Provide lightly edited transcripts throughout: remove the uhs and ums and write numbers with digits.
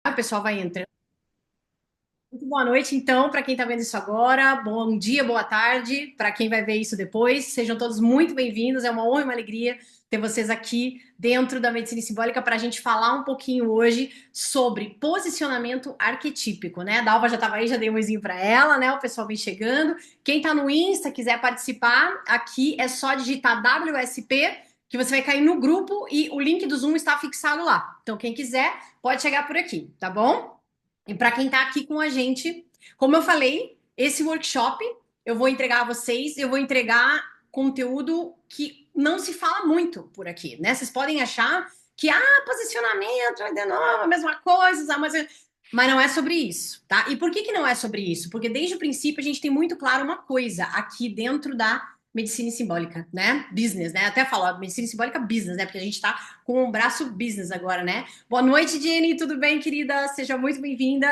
O pessoal vai entrando. Muito boa noite, então, para quem está vendo isso agora. Bom dia, boa tarde, para quem vai ver isso depois. Sejam todos muito bem-vindos. É uma honra e uma alegria ter vocês aqui dentro da Medicina Simbólica para a gente falar um pouquinho hoje sobre posicionamento arquetípico, né? A Dalva já estava aí, já dei um oizinho para ela, né? O pessoal vem chegando. Quem está no Insta, quiser participar, aqui é só digitar WSP, que você vai cair no grupo e o link do Zoom está fixado lá. Então, quem quiser, pode chegar por aqui, tá bom? E para quem está aqui com a gente, como eu falei, esse workshop eu vou entregar a vocês, eu vou entregar conteúdo que não se fala muito por aqui, né? Vocês podem achar que, posicionamento, de novo, a mesma coisa, mas não é sobre isso, tá? E por que não é sobre isso? Porque desde o princípio a gente tem muito claro uma coisa aqui dentro da medicina simbólica, né? Business, né? Até falo medicina simbólica business, né? Porque a gente tá com um braço business agora, né? Boa noite, Jenny, tudo bem, querida? Seja muito bem-vindo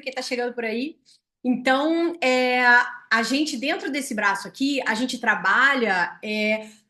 quem tá chegando por aí. Então, a gente, dentro desse braço aqui, a gente trabalha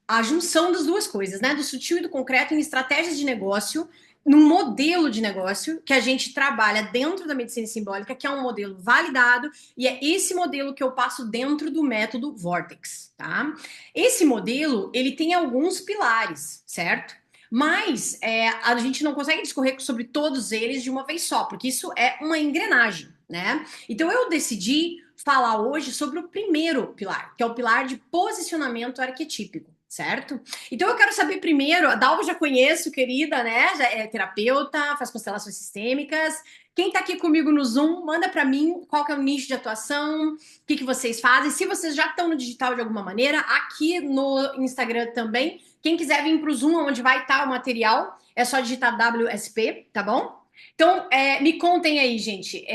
a junção das duas coisas, né? Do sutil e do concreto em estratégias de negócio, num modelo de negócio que a gente trabalha dentro da medicina simbólica, que é um modelo validado, e é esse modelo que eu passo dentro do método Vortex, tá? Esse modelo, ele tem alguns pilares, certo? Mas a gente não consegue discorrer sobre todos eles de uma vez só, porque isso é uma engrenagem, né? Então eu decidi falar hoje sobre o primeiro pilar, que é o pilar de posicionamento arquetípico, certo? Então eu quero saber primeiro, a Dalva já conheço, querida, né? Já é terapeuta, faz constelações sistêmicas. Quem tá aqui comigo no Zoom, manda para mim qual que é o nicho de atuação, o que vocês fazem. Se vocês já estão no digital de alguma maneira, aqui no Instagram também. Quem quiser vir para o Zoom, onde vai estar o material, é só digitar WSP, tá bom? Então, me contem aí, gente,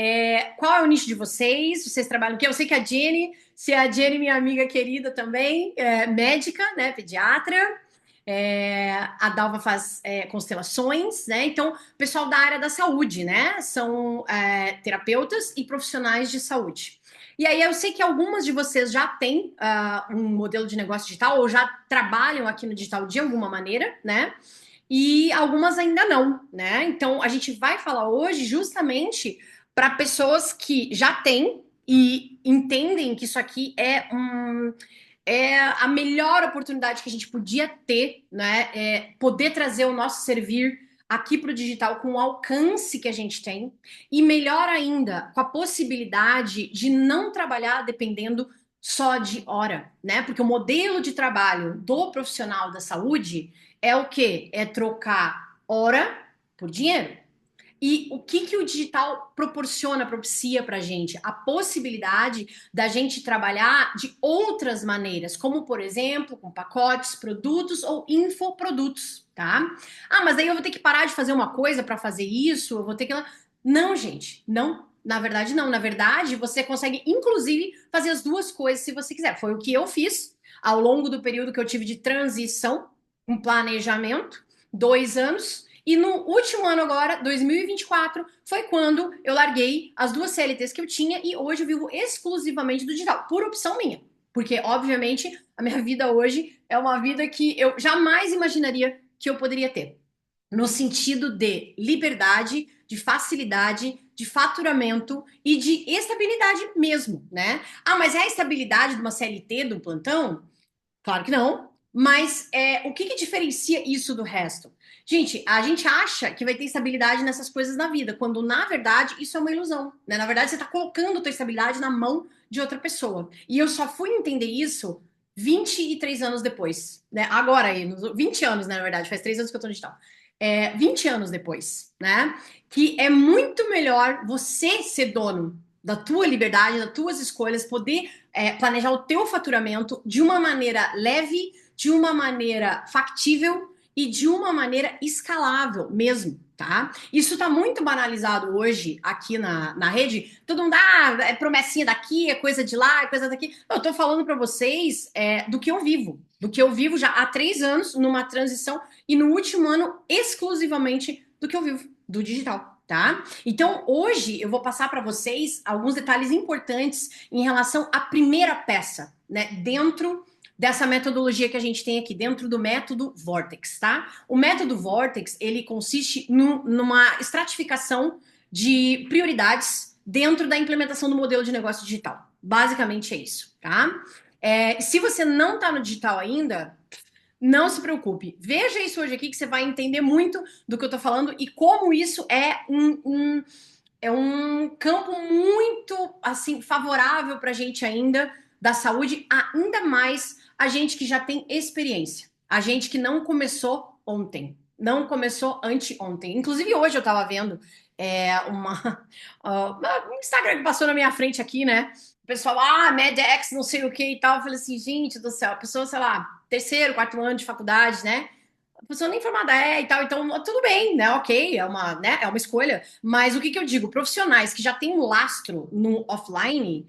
qual é o nicho de vocês? Vocês trabalham o quê? Eu sei que a Jenny, se a Jenny, minha amiga querida também, é médica, né, pediatra. A Dalva faz constelações, né? Então, o pessoal da área da saúde, né? São terapeutas e profissionais de saúde. E aí eu sei que algumas de vocês já têm um modelo de negócio digital ou já trabalham aqui no digital de alguma maneira, né? E algumas ainda não, né? Então a gente vai falar hoje justamente para pessoas que já têm e entendem que isso aqui é a melhor oportunidade que a gente podia ter, né? Poder trazer o nosso servir aqui para o digital com o alcance que a gente tem e melhor ainda, com a possibilidade de não trabalhar dependendo só de hora, né? Porque o modelo de trabalho do profissional da saúde é o quê? É trocar hora por dinheiro. E o que o digital propicia para a gente? A possibilidade da gente trabalhar de outras maneiras, como, por exemplo, com pacotes, produtos ou infoprodutos, tá? Mas daí eu vou ter que parar de fazer uma coisa para fazer isso, eu vou ter que... Não, gente, não. Na verdade, não. Na verdade, você consegue, inclusive, fazer as duas coisas se você quiser. Foi o que eu fiz ao longo do período que eu tive de transição, um planejamento, 2 anos, e no último ano agora, 2024, foi quando eu larguei as duas CLTs que eu tinha e hoje eu vivo exclusivamente do digital, por opção minha. Porque, obviamente, a minha vida hoje é uma vida que eu jamais imaginaria que eu poderia ter. No sentido de liberdade, de facilidade, de faturamento e de estabilidade mesmo, né? Mas é a estabilidade de uma CLT, do plantão? Claro que não. Mas o que diferencia isso do resto? Gente, a gente acha que vai ter estabilidade nessas coisas na vida, quando na verdade isso é uma ilusão, né? Na verdade, você está colocando a tua estabilidade na mão de outra pessoa. E eu só fui entender isso 23 anos depois, né? Agora aí, 20 anos, né, na verdade, faz 3 anos que eu tô no digital. 20 anos depois, né? Que é muito melhor você ser dono da tua liberdade, das tuas escolhas, poder planejar o teu faturamento de uma maneira leve, de uma maneira factível e de uma maneira escalável mesmo, tá? Isso tá muito banalizado hoje aqui na rede. Todo mundo, é promessinha daqui, é coisa de lá, é coisa daqui. Eu tô falando para vocês do que eu vivo. Do que eu vivo já há 3 anos numa transição e no último ano exclusivamente do que eu vivo, do digital, tá? Então, hoje eu vou passar para vocês alguns detalhes importantes em relação à primeira peça, né, dentro dessa metodologia que a gente tem aqui, dentro do método Vortex, tá? O método Vortex, ele consiste numa estratificação de prioridades dentro da implementação do modelo de negócio digital. Basicamente é isso, tá? Se você não está no digital ainda, não se preocupe. Veja isso hoje aqui que você vai entender muito do que eu estou falando e como isso é um campo muito assim favorável para a gente ainda da saúde, ainda mais a gente que já tem experiência, a gente que não começou ontem, não começou anteontem. Inclusive hoje eu estava vendo um Instagram que passou na minha frente aqui, né? O pessoal, MedX, não sei o que e tal. Eu falei assim, gente do céu, a pessoa, sei lá, terceiro, quarto ano de faculdade, né? A pessoa nem formada e tal, então tudo bem, né? Ok, é uma escolha. Mas o que eu digo? Profissionais que já têm um lastro no offline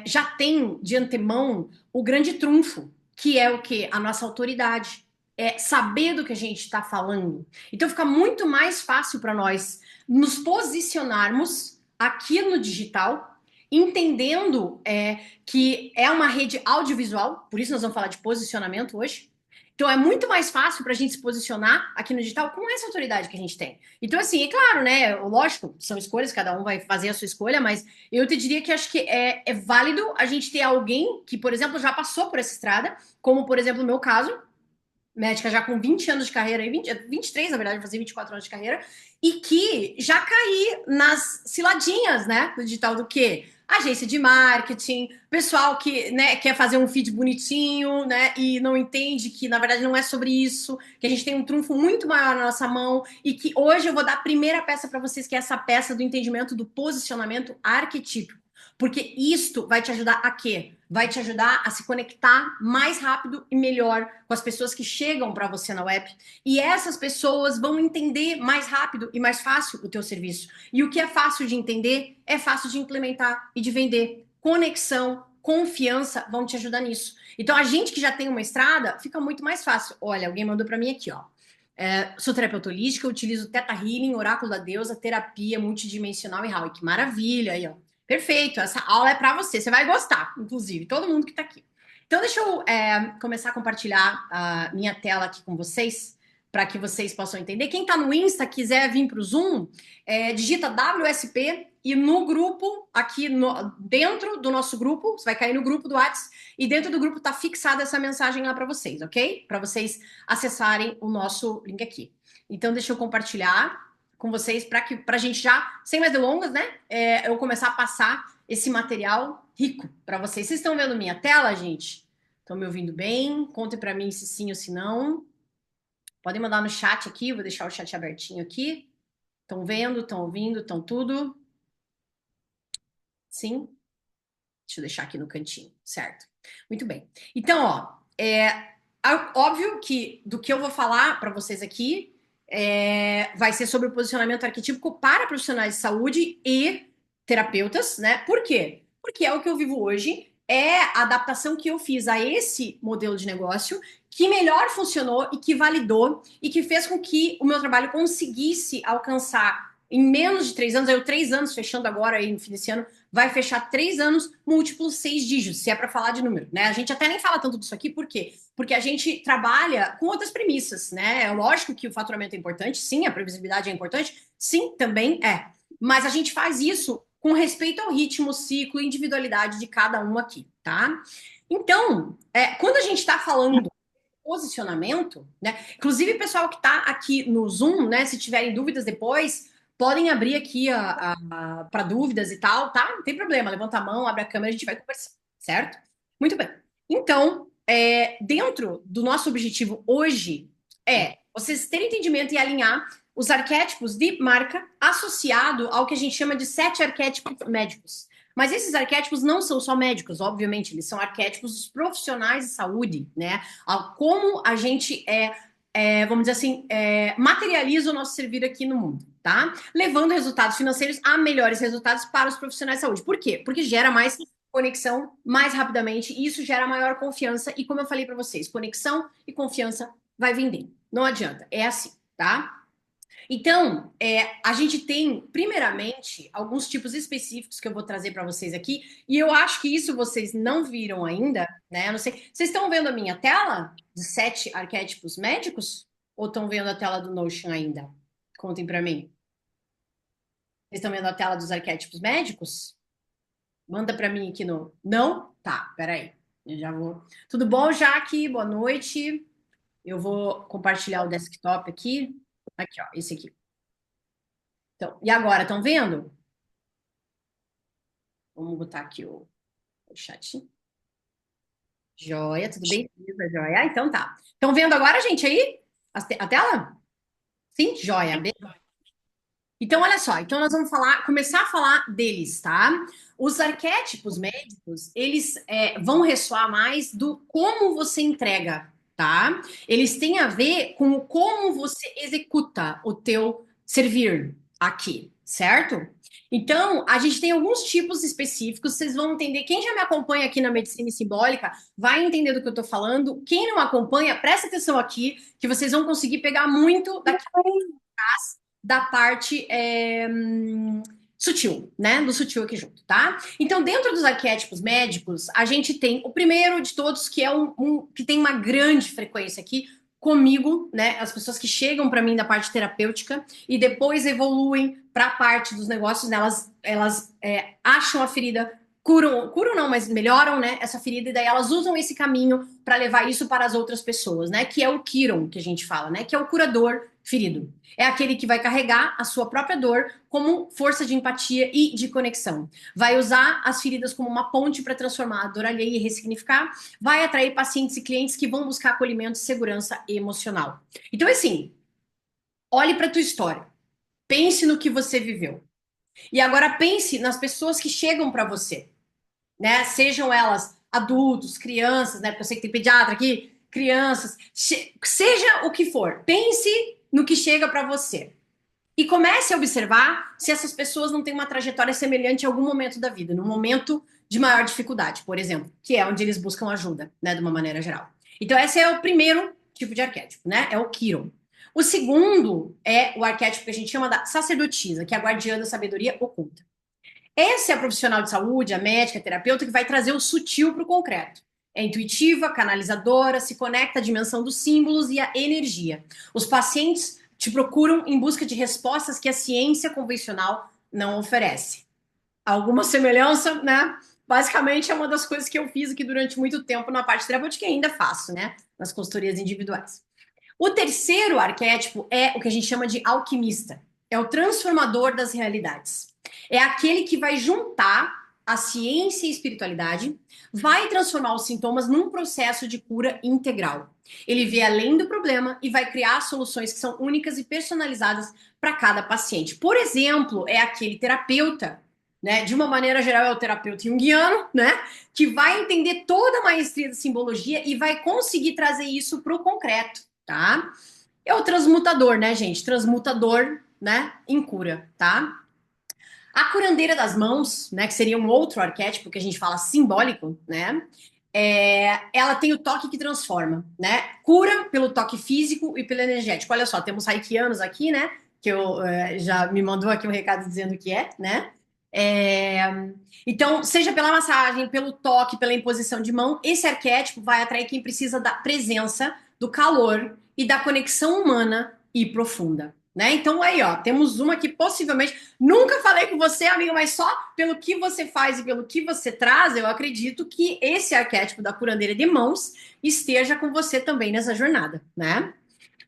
já têm de antemão o grande trunfo, que é o quê? A nossa autoridade. É saber do que a gente está falando. Então fica muito mais fácil para nós nos posicionarmos aqui no digital, entendendo que é uma rede audiovisual, por isso nós vamos falar de posicionamento hoje. Então é muito mais fácil para a gente se posicionar aqui no digital com essa autoridade que a gente tem. Então, assim, é claro, né? Lógico, são escolhas, cada um vai fazer a sua escolha, mas eu te diria que acho que é válido a gente ter alguém que, por exemplo, já passou por essa estrada, como, por exemplo, no meu caso, médica já com 20 anos de carreira, 23, na verdade, vou fazer 24 anos de carreira, e que já caí nas ciladinhas, né, do digital do quê? Agência de marketing, pessoal que, né, quer fazer um feed bonitinho, né, e não entende que, na verdade, não é sobre isso, que a gente tem um trunfo muito maior na nossa mão, e que hoje eu vou dar a primeira peça para vocês, que é essa peça do entendimento do posicionamento arquetípico. Porque isto vai te ajudar a quê? Vai te ajudar a se conectar mais rápido e melhor com as pessoas que chegam para você na web. E essas pessoas vão entender mais rápido e mais fácil o teu serviço. E o que é fácil de entender é fácil de implementar e de vender. Conexão, confiança vão te ajudar nisso. Então, a gente que já tem uma estrada, fica muito mais fácil. Olha, alguém mandou para mim aqui, ó. Sou terapeuta holística, utilizo Theta Healing, Oráculo da Deusa, terapia multidimensional e Howe. Que maravilha aí, ó. Perfeito, essa aula é para você, você vai gostar, inclusive, todo mundo que está aqui. Então, deixa eu começar a compartilhar a minha tela aqui com vocês, para que vocês possam entender. Quem está no Insta, quiser vir para o Zoom, digita WSP e no grupo, aqui dentro do nosso grupo, você vai cair no grupo do WhatsApp, e dentro do grupo está fixada essa mensagem lá para vocês, ok? Para vocês acessarem o nosso link aqui. Então, deixa eu compartilhar com vocês para a gente já, sem mais delongas, né? Eu começar a passar esse material rico para vocês. Vocês estão vendo minha tela, gente? Estão me ouvindo bem? Contem para mim se sim ou se não. Podem mandar no chat aqui, vou deixar o chat abertinho aqui. Estão vendo, estão ouvindo, estão tudo? Sim? Deixa eu deixar aqui no cantinho, certo? Muito bem. Então, ó, óbvio que do que eu vou falar para vocês aqui vai ser sobre o posicionamento arquetípico para profissionais de saúde e terapeutas, né? Por quê? Porque é o que eu vivo hoje, é a adaptação que eu fiz a esse modelo de negócio que melhor funcionou e que validou e que fez com que o meu trabalho conseguisse alcançar em menos de 3 anos, eu 3 anos fechando agora aí no fim desse ano, vai fechar 3 anos, múltiplos 6 dígitos, se é para falar de número, né? A gente até nem fala tanto disso aqui, por quê? Porque a gente trabalha com outras premissas, né? É lógico que o faturamento é importante, sim, a previsibilidade é importante, sim, também é. Mas a gente faz isso com respeito ao ritmo, ciclo e individualidade de cada um aqui, tá? Então, quando a gente está falando de posicionamento, né? Inclusive, pessoal que está aqui no Zoom, né? Se tiverem dúvidas depois, podem abrir aqui para dúvidas e tal, tá? Não tem problema, levanta a mão, abre a câmera, a gente vai conversar, certo? Muito bem. Então, dentro do nosso objetivo hoje vocês terem entendimento e alinhar os arquétipos de marca associado ao que a gente chama de 7 arquétipos médicos. Mas esses arquétipos não são só médicos, obviamente, eles são arquétipos dos profissionais de saúde, né? Como a gente vamos dizer assim, materializa o nosso servir aqui no mundo, tá? Levando resultados financeiros a melhores resultados para os profissionais de saúde. Por quê? Porque gera mais conexão mais rapidamente e isso gera maior confiança. E como eu falei para vocês, conexão e confiança vai vender. Não adianta, é assim, tá? Então, a gente tem, primeiramente, alguns tipos específicos que eu vou trazer para vocês aqui, e eu acho que isso vocês não viram ainda, né? Eu não sei. Vocês estão vendo a minha tela de 7 arquétipos médicos? Ou estão vendo a tela do Notion ainda? Contem para mim. Vocês estão vendo a tela dos arquétipos médicos? Manda para mim aqui no. Não? Tá, peraí. Eu já vou. Tudo bom, Jaque? Boa noite. Eu vou compartilhar o desktop aqui. Aqui, ó, esse aqui. Então, e agora, estão vendo? Vamos botar aqui o chat. Joia, tudo bem? Joia. Ah, então tá. Estão vendo agora, gente, aí? A tela? Sim? Joia. Então, olha só, então nós vamos começar a falar deles, tá? Os arquétipos médicos, eles vão ressoar mais do como você entrega, tá? Eles têm a ver com o como você executa o teu servir aqui, certo? Então, a gente tem alguns tipos específicos, vocês vão entender. Quem já me acompanha aqui na medicina simbólica vai entender do que eu tô falando. Quem não acompanha, presta atenção aqui, que vocês vão conseguir pegar muito daqui da parte sutil, né? Do sutil aqui junto, tá? Então, dentro dos arquétipos médicos, a gente tem o primeiro de todos, que é que tem uma grande frequência aqui comigo, né? As pessoas que chegam para mim da parte terapêutica e depois evoluem para a parte dos negócios, né? Elas acham a ferida, curam não, mas melhoram, né? Essa ferida e daí elas usam esse caminho para levar isso para as outras pessoas, né? Que é o Kiron que a gente fala, né? Que é o curador ferido. É aquele que vai carregar a sua própria dor como força de empatia e de conexão. Vai usar as feridas como uma ponte para transformar a dor alheia e ressignificar. Vai atrair pacientes e clientes que vão buscar acolhimento e segurança emocional. Então, assim, olhe para a tua história. Pense no que você viveu. E agora pense nas pessoas que chegam para você, né? Sejam elas adultos, crianças, né? Porque eu sei que tem pediatra aqui, crianças, seja o que for. Pense no que chega para você. E comece a observar se essas pessoas não têm uma trajetória semelhante em algum momento da vida, num momento de maior dificuldade, por exemplo, que é onde eles buscam ajuda, né, de uma maneira geral. Então, esse é o primeiro tipo de arquétipo, né? É o Kiron. O segundo é o arquétipo que a gente chama da sacerdotisa, que é a guardiã da sabedoria oculta. Essa é a profissional de saúde, a médica, a terapeuta, que vai trazer o sutil para o concreto. É intuitiva, canalizadora, se conecta à dimensão dos símbolos e à energia. Os pacientes te procuram em busca de respostas que a ciência convencional não oferece. Alguma semelhança, né? Basicamente é uma das coisas que eu fiz aqui durante muito tempo na parte terapêutica e ainda faço, né? Nas consultorias individuais. O terceiro arquétipo é o que a gente chama de alquimista. É o transformador das realidades. É aquele que vai juntar a ciência e a espiritualidade, vai transformar os sintomas num processo de cura integral. Ele vê além do problema e vai criar soluções que são únicas e personalizadas para cada paciente. Por exemplo, é aquele terapeuta, né? De uma maneira geral, é o terapeuta junguiano, né? Que vai entender toda a maestria da simbologia e vai conseguir trazer isso para o concreto, tá? É o transmutador, né, gente? Transmutador, né? Em cura, tá? A curandeira das mãos, né, que seria um outro arquétipo que a gente fala simbólico, né? Ela tem o toque que transforma, né? Cura pelo toque físico e pelo energético. Olha só, temos haikianos aqui, né? Que eu já me mandou aqui um recado dizendo que é, né? É, então, seja pela massagem, pelo toque, pela imposição de mão, esse arquétipo vai atrair quem precisa da presença, do calor e da conexão humana e profunda. Né? Então, aí, ó, temos uma que possivelmente. Nunca falei com você, amigo, mas só pelo que você faz e pelo que você traz, eu acredito que esse arquétipo da curandeira de mãos esteja com você também nessa jornada, né?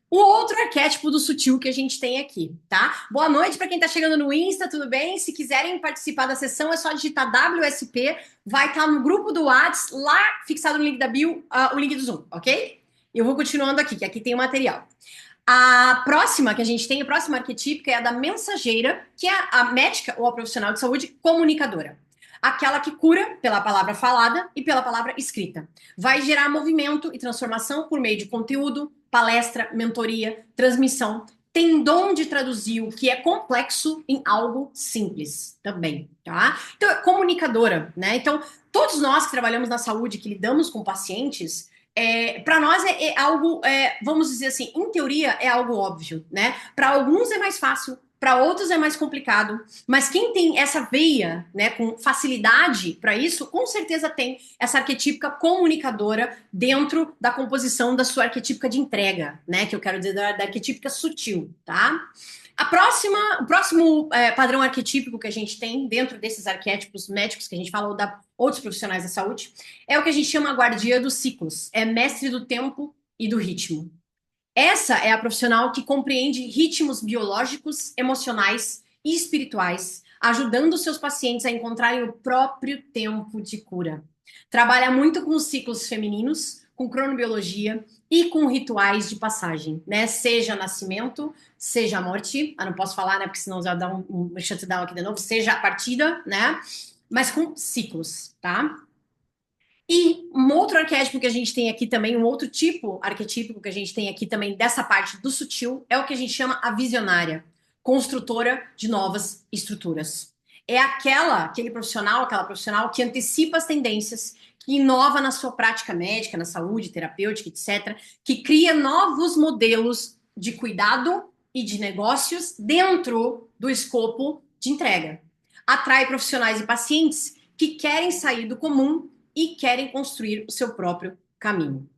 O outro arquétipo do sutil que a gente tem aqui, tá? Boa noite para quem tá chegando no Insta, tudo bem? Se quiserem participar da sessão, é só digitar WSP, vai estar no grupo do Whats, lá fixado no link da bio, o link do Zoom, ok? Eu vou continuando aqui, que aqui tem o material. A próxima que a gente tem, a próxima arquetípica é a da mensageira, que é a médica ou a profissional de saúde comunicadora. Aquela que cura pela palavra falada e pela palavra escrita. Vai gerar movimento e transformação por meio de conteúdo, palestra, mentoria, transmissão. Tem dom de traduzir o que é complexo em algo simples também, tá? Então, é comunicadora, né? Então, todos nós que trabalhamos na saúde, que lidamos com pacientes, para nós é algo, vamos dizer assim, em teoria é algo óbvio, né? Para alguns é mais fácil, para outros é mais complicado, mas quem tem essa veia, né, com facilidade para isso, com certeza tem essa arquetípica comunicadora dentro da composição da sua arquetípica de entrega, né? Que eu quero dizer da arquetípica sutil, tá? O próximo padrão arquetípico que a gente tem dentro desses arquétipos médicos que a gente fala, ou da outros profissionais da saúde, é o que a gente chama guardiã dos ciclos. É mestre do tempo e do ritmo. Essa é a profissional que compreende ritmos biológicos, emocionais e espirituais, ajudando seus pacientes a encontrarem o próprio tempo de cura. Trabalha muito com os ciclos femininos, com cronobiologia e com rituais de passagem, né? Seja nascimento, seja a morte. Ah, não posso falar, né? Porque senão já dá um shutdown aqui de novo. Seja a partida, né? Mas com ciclos, tá? E um outro arquétipo que a gente tem aqui também, um outro tipo arquetípico que a gente tem aqui também dessa parte do sutil, é o que a gente chama a visionária, construtora de novas estruturas. É aquela profissional que antecipa as tendências, que inova na sua prática médica, na saúde, terapêutica, etc., que cria novos modelos de cuidado e de negócios dentro do escopo de entrega. Atrai profissionais e pacientes que querem sair do comum e querem construir o seu próprio caminho.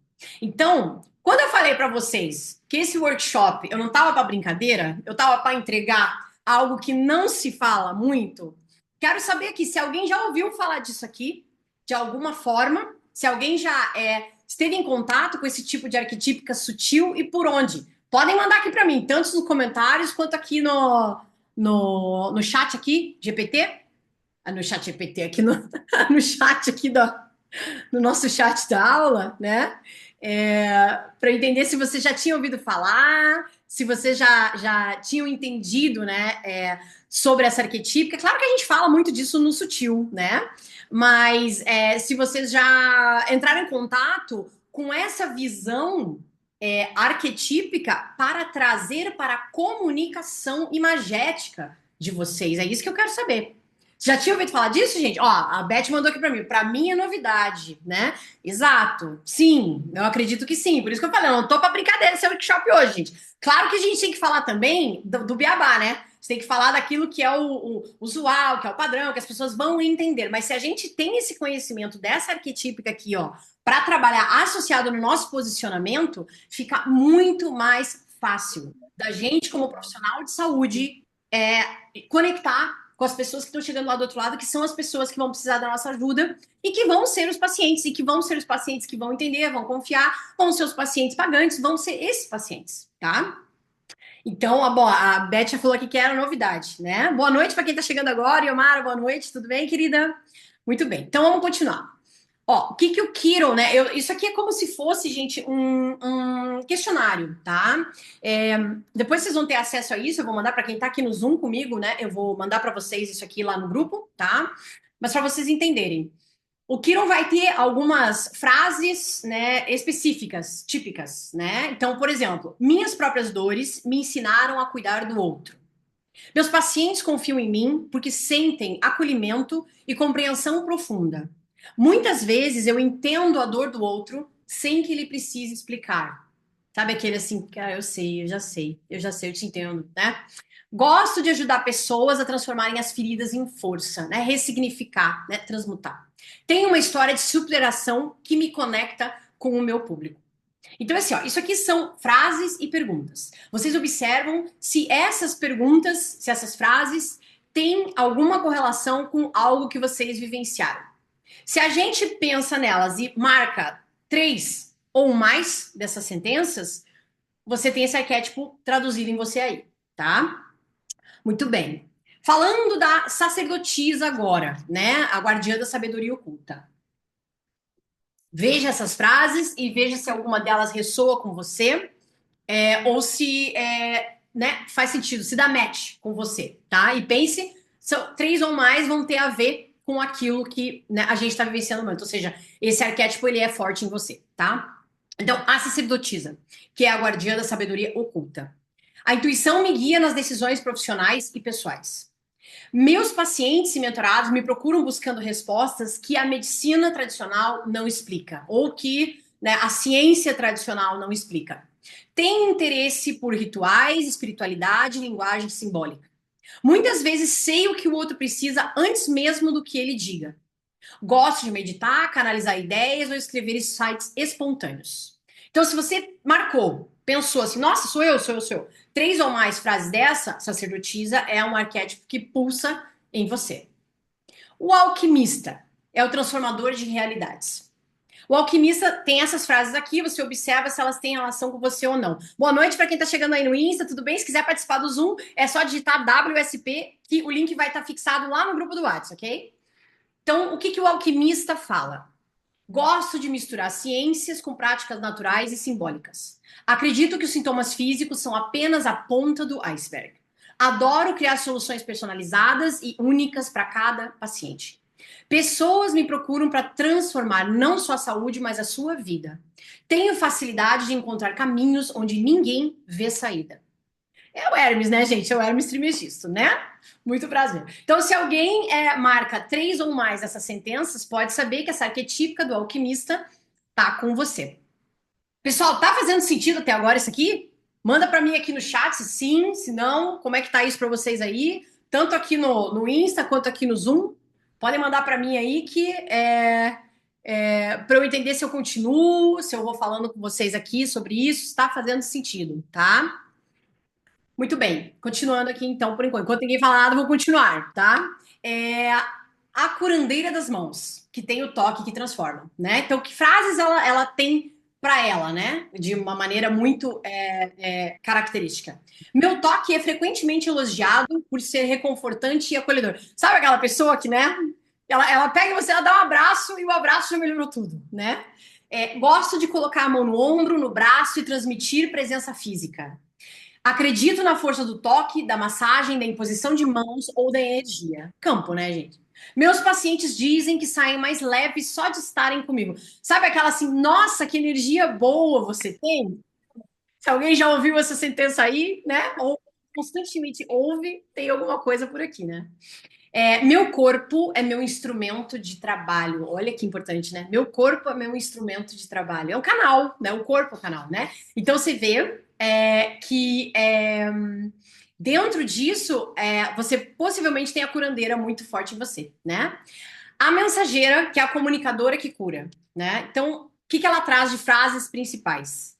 Então, quando eu falei para vocês que esse workshop eu não estava para brincadeira, eu estava para entregar algo que não se fala muito, quero saber aqui se alguém já ouviu falar disso aqui, de alguma forma, se alguém já esteve em contato com esse tipo de arquetípica sutil e por onde. Podem mandar aqui para mim, tanto nos comentários quanto aqui no chat aqui, GPT, no chat GPT, aqui no chat aqui no nosso chat da aula, né? Para entender se você já tinha ouvido falar, se você já tinham entendido, né, sobre essa arquetípica. Claro que a gente fala muito disso no sutil, né? Mas se vocês já entraram em contato com essa visão arquetípica para trazer para a comunicação imagética de vocês, é isso que eu quero saber. Já tinha ouvido falar disso, gente? Ó, a Beth mandou aqui para mim é novidade, né? Exato. Sim, eu acredito que sim. Por isso que eu falei, eu não tô para brincadeira esse workshop hoje, gente. Claro que a gente tem que falar também do beabá, né? Você tem que falar daquilo que é o usual, que é o padrão, que as pessoas vão entender. Mas se a gente tem esse conhecimento dessa arquetípica aqui, ó, para trabalhar associado no nosso posicionamento, fica muito mais fácil da gente, como profissional de saúde, conectar com as pessoas que estão chegando lá do outro lado, que são as pessoas que vão precisar da nossa ajuda e que vão ser os pacientes, e que vão ser os pacientes que vão entender, vão confiar, vão ser os pacientes pagantes, vão ser esses pacientes, tá? Então, a Beth já falou aqui que era novidade, né? Boa noite para quem está chegando agora. Yomara, boa noite, tudo bem, querida? Muito bem, então vamos continuar. Ó, o que o Kiron, né? Isso aqui é como se fosse, gente, um questionário, tá? Depois vocês vão ter acesso a isso. Eu vou mandar para quem tá aqui no Zoom comigo, né? Eu vou mandar para vocês isso aqui lá no grupo, tá? Mas para vocês entenderem. O Kiron vai ter algumas frases, né, específicas, típicas, né? Então, por exemplo, minhas próprias dores me ensinaram a cuidar do outro. Meus pacientes confiam em mim porque sentem acolhimento e compreensão profunda. Muitas vezes eu entendo a dor do outro sem que ele precise explicar. Sabe aquele assim, cara, eu sei, eu te entendo, né? Gosto de ajudar pessoas a transformarem as feridas em força, né? Ressignificar, né? Transmutar. Tenho uma história de superação que me conecta com o meu público. Então, assim, ó, isso aqui são frases e perguntas. Vocês observam se essas perguntas, se essas frases têm alguma correlação com algo que vocês vivenciaram. Se a gente pensa nelas e marca 3 ou mais dessas sentenças, você tem esse arquétipo traduzido em você aí, tá? Muito bem. Falando da sacerdotisa agora, né? A guardiã da sabedoria oculta. Veja essas frases e veja se alguma delas ressoa com você, ou se né, faz sentido, se dá match com você, tá? E pense, 3 ou mais vão ter a ver com aquilo que, né, a gente está vivenciando no momento. Ou seja, esse arquétipo ele é forte em você, tá? Então, a sacerdotisa, que é a guardiã da sabedoria oculta. A intuição me guia nas decisões profissionais e pessoais. Meus pacientes e mentorados me procuram buscando respostas que a medicina tradicional não explica, ou que, né, a ciência tradicional não explica. Tem interesse por rituais, espiritualidade e linguagem simbólica. Muitas vezes sei o que o outro precisa antes mesmo do que ele diga. Gosto de meditar, canalizar ideias ou escrever insights espontâneos. Então, se você marcou Pensou assim, nossa, sou eu. Três ou mais frases dessa, sacerdotisa, é um arquétipo que pulsa em você. O alquimista é o transformador de realidades. O alquimista tem essas frases aqui, você observa se elas têm relação com você ou não. Boa noite para quem está chegando aí no Insta, tudo bem? Se quiser participar do Zoom, é só digitar WSP, que o link vai estar fixado lá no grupo do WhatsApp, ok? Então, o que o alquimista fala? Gosto de misturar ciências com práticas naturais e simbólicas. Acredito que os sintomas físicos são apenas a ponta do iceberg. Adoro criar soluções personalizadas e únicas para cada paciente. Pessoas me procuram para transformar não só a saúde, mas a sua vida. Tenho facilidade de encontrar caminhos onde ninguém vê saída. É o Hermes, né, gente? É o Hermes Trismegisto, né? Muito prazer. Então, se alguém marca três ou mais dessas sentenças, pode saber que essa arquetípica do alquimista tá com você. Pessoal, tá fazendo sentido até agora isso aqui? Manda para mim aqui no chat se sim, se não, como é que tá isso para vocês aí? Tanto aqui no Insta quanto aqui no Zoom. Podem mandar para mim aí que para eu entender se eu continuo, se eu vou falando com vocês aqui sobre isso, está fazendo sentido, tá? Muito bem, continuando aqui então, por enquanto. Enquanto ninguém fala nada, eu vou continuar, tá? A curandeira das mãos, que tem o toque que transforma, né? Então, que frases ela tem para ela, né? De uma maneira muito característica. Meu toque é frequentemente elogiado por ser reconfortante e acolhedor. Sabe aquela pessoa que, né? Ela pega você, ela dá um abraço e o abraço já melhorou tudo, né? Gosto de colocar a mão no ombro, no braço e transmitir presença física. Acredito na força do toque, da massagem, da imposição de mãos ou da energia. Campo, né, gente? Meus pacientes dizem que saem mais leves só de estarem comigo. Sabe aquela assim, nossa, que energia boa você tem? Se alguém já ouviu essa sentença aí, né? Ou constantemente ouve, tem alguma coisa por aqui, né? Meu corpo é meu instrumento de trabalho. Olha que importante, né? Meu corpo é meu instrumento de trabalho. É um canal, né? O corpo é o canal, né? Então você vê que dentro disso você possivelmente tem a curandeira muito forte em você, né? A mensageira, que é a comunicadora que cura, né? Então, o que ela traz de frases principais?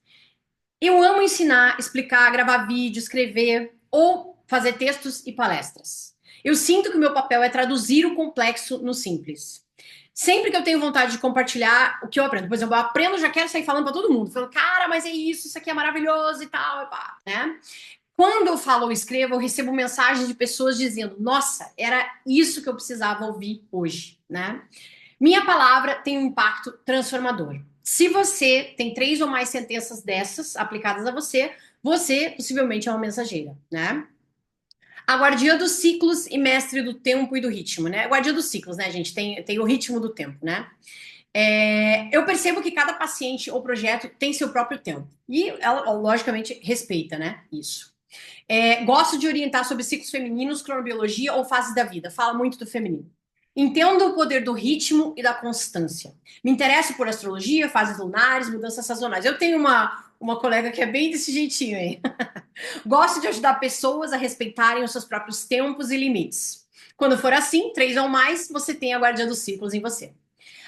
Eu amo ensinar, explicar, gravar vídeo, escrever ou fazer textos e palestras. Eu sinto que o meu papel é traduzir o complexo no simples. Sempre que eu tenho vontade de compartilhar o que eu aprendo, por exemplo, eu aprendo, já quero sair falando para todo mundo, falando, cara, mas é isso aqui é maravilhoso e tal, né? Quando eu falo ou escrevo, eu recebo mensagens de pessoas dizendo, nossa, era isso que eu precisava ouvir hoje, né? Minha palavra tem um impacto transformador. Se você tem três ou mais sentenças dessas aplicadas a você, você possivelmente é uma mensageira, né? A guardiã dos ciclos e mestre do tempo e do ritmo, né? Guardiã dos ciclos, né, gente? Tem o ritmo do tempo, né? Eu percebo que cada paciente ou projeto tem seu próprio tempo. E ela, logicamente, respeita, né? Isso. Gosto de orientar sobre ciclos femininos, cronobiologia ou fases da vida. Fala muito do feminino. Entendo o poder do ritmo e da constância. Me interesso por astrologia, fases lunares, mudanças sazonais. Eu tenho uma colega que é bem desse jeitinho aí. Gosto de ajudar pessoas a respeitarem os seus próprios tempos e limites. Quando for assim, três ou mais, você tem a guardiã dos ciclos em você.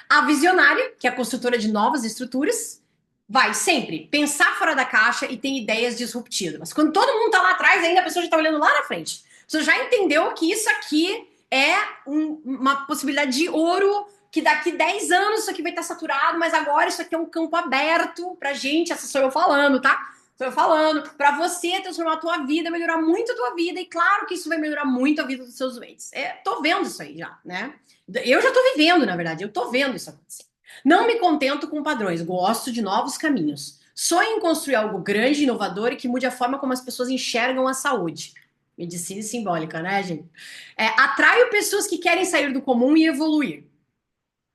A visionária, que é a construtora de novas estruturas, vai sempre pensar fora da caixa e tem ideias disruptivas. Mas quando todo mundo tá lá atrás, ainda a pessoa já tá olhando lá na frente. A pessoa já entendeu que isso aqui é uma possibilidade de ouro, que daqui 10 anos isso aqui vai estar saturado, mas agora isso aqui é um campo aberto pra gente. Essa sou eu falando, tá? Sou eu falando, pra você transformar a tua vida, melhorar muito a tua vida, e claro que isso vai melhorar muito a vida dos seus doentes. Tô vendo isso aí já, né? Eu já tô vivendo, na verdade, eu tô vendo isso acontecer. Não me contento com padrões, gosto de novos caminhos. Sonho em construir algo grande, inovador e que mude a forma como as pessoas enxergam a saúde. Medicina simbólica, né, gente? Atraio pessoas que querem sair do comum e evoluir.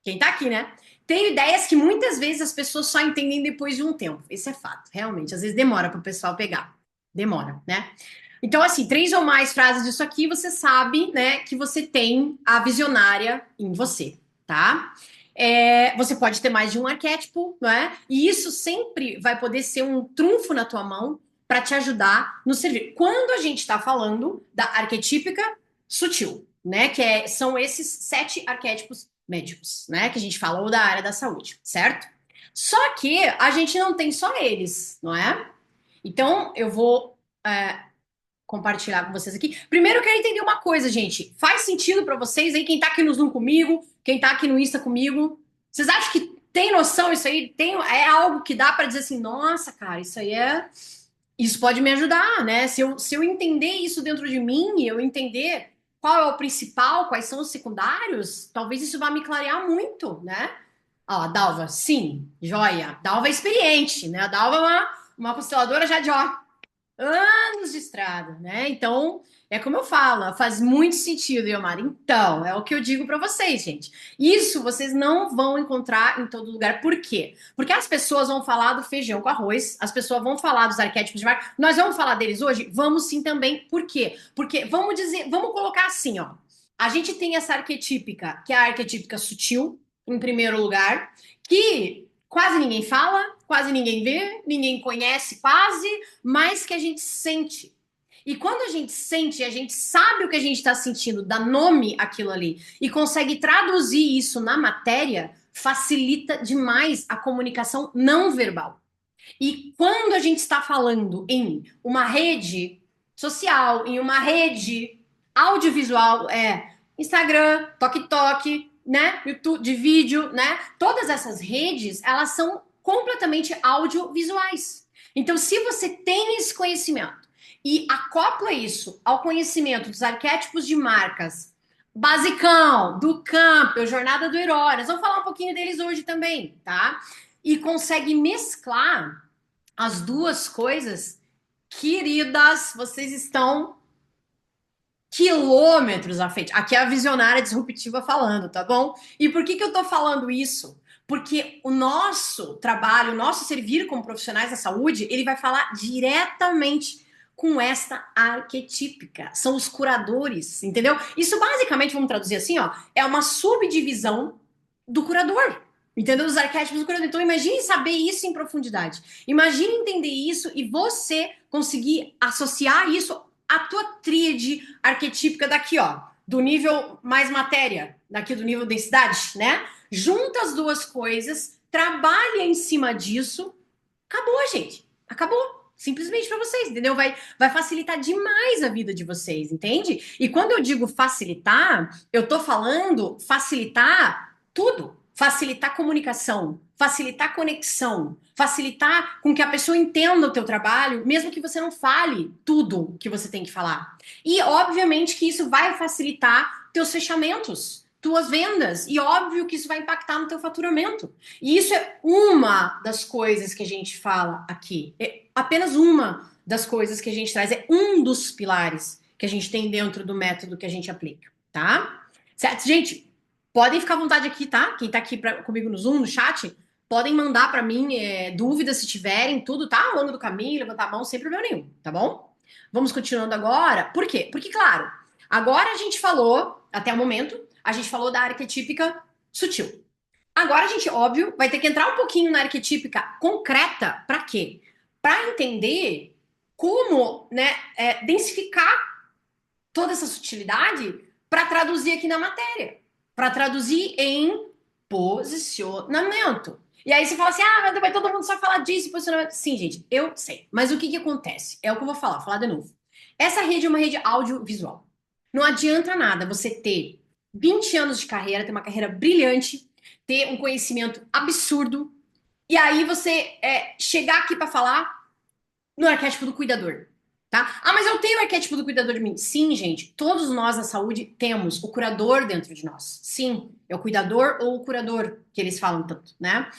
Quem tá aqui, né? Tenho ideias que muitas vezes as pessoas só entendem depois de um tempo. Isso é fato, realmente. Às vezes demora para o pessoal pegar. Demora, né? Então, assim, três ou mais frases disso aqui, você sabe, né, que você tem a visionária em você, tá? Você pode ter mais de um arquétipo, não é? E isso sempre vai poder ser um trunfo na tua mão para te ajudar no servir. Quando a gente está falando da arquetípica sutil, né? São esses 7 arquétipos médicos, né? Que a gente fala, ou da área da saúde, certo? Só que a gente não tem só eles, não é? Então, eu vou compartilhar com vocês aqui. Primeiro, eu quero entender uma coisa, gente. Faz sentido para vocês aí, quem tá aqui no Zoom comigo, quem tá aqui no Insta comigo? Vocês acham que tem noção isso aí? É algo que dá para dizer assim, nossa, cara, isso aí é. Isso pode me ajudar, né? Se eu entender isso dentro de mim, eu entender qual é o principal, quais são os secundários, talvez isso vá me clarear muito, né? Ó, a Dalva, sim, joia. Dalva é experiente, né? A Dalva é uma consteladora já de, ó, anos de estrada, né? Então, é como eu falo, faz muito sentido, Iomar. Então, é o que eu digo para vocês, gente. Isso vocês não vão encontrar em todo lugar. Por quê? Porque as pessoas vão falar do feijão com arroz, as pessoas vão falar dos arquétipos de marca. Nós vamos falar deles hoje? Vamos sim também. Por quê? Porque vamos dizer, vamos colocar assim, ó. A gente tem essa arquetípica, que é a arquetípica sutil, em primeiro lugar, que quase ninguém fala, quase ninguém vê, ninguém conhece quase, mas que a gente sente. E quando a gente sente, a gente sabe o que a gente está sentindo, dá nome àquilo ali e consegue traduzir isso na matéria, facilita demais a comunicação não verbal. E quando a gente está falando em uma rede social, em uma rede audiovisual, Instagram, TikTok, né, YouTube, de vídeo, né? Todas essas redes, elas são completamente audiovisuais. Então, se você tem esse conhecimento e acopla isso ao conhecimento dos arquétipos de marcas, basicão, do Campbell, Jornada do Herói, nós vamos falar um pouquinho deles hoje também, tá? E consegue mesclar as duas coisas, queridas, vocês estão quilômetros à frente. Aqui é a visionária disruptiva falando, tá bom? E por que eu tô falando isso? Porque o nosso trabalho, o nosso servir como profissionais da saúde, ele vai falar diretamente com esta arquetípica. São os curadores, entendeu? Isso basicamente, vamos traduzir assim, ó, é uma subdivisão do curador. Entendeu? Os arquétipos do curador. Então, imagine saber isso em profundidade. Imagine entender isso e você conseguir associar isso à tua tríade arquetípica daqui, ó. Do nível mais matéria, daqui do nível densidade, né? Junta as duas coisas, trabalha em cima disso. Acabou, gente. Acabou. Simplesmente para vocês, entendeu? Vai facilitar demais a vida de vocês, entende? E quando eu digo facilitar, eu tô falando facilitar tudo. Facilitar comunicação, facilitar conexão, facilitar com que a pessoa entenda o teu trabalho, mesmo que você não fale tudo que você tem que falar. E, obviamente, que isso vai facilitar teus fechamentos, tuas vendas. E óbvio que isso vai impactar no teu faturamento. E isso é uma das coisas que a gente fala aqui. É apenas uma das coisas que a gente traz. É um dos pilares que a gente tem dentro do método que a gente aplica, tá? Certo, gente? Podem ficar à vontade aqui, tá? Quem tá aqui comigo no Zoom, no chat, podem mandar para mim dúvidas se tiverem, tudo, tá? Ao longo do caminho, levantar a mão, sem problema nenhum, tá bom? Vamos continuando agora. Por quê? Porque, claro, agora a gente falou, até o momento, a gente falou da arquetípica sutil. Agora a gente, óbvio, vai ter que entrar um pouquinho na arquetípica concreta. Para quê? Para entender como, né, densificar toda essa sutilidade para traduzir aqui na matéria, para traduzir em posicionamento. E aí você fala assim, mas todo mundo só fala disso, posicionamento. Sim, gente, eu sei. Mas o que acontece? É o que eu vou falar de novo. Essa rede é uma rede audiovisual. Não adianta nada você ter 20 anos de carreira, ter uma carreira brilhante, ter um conhecimento absurdo, e aí você chegar aqui para falar no arquétipo do cuidador. Tá? Mas eu tenho o arquétipo do cuidador de mim. Sim, gente, todos nós na saúde temos o curador dentro de nós. Sim, é o cuidador ou o curador que eles falam tanto, né?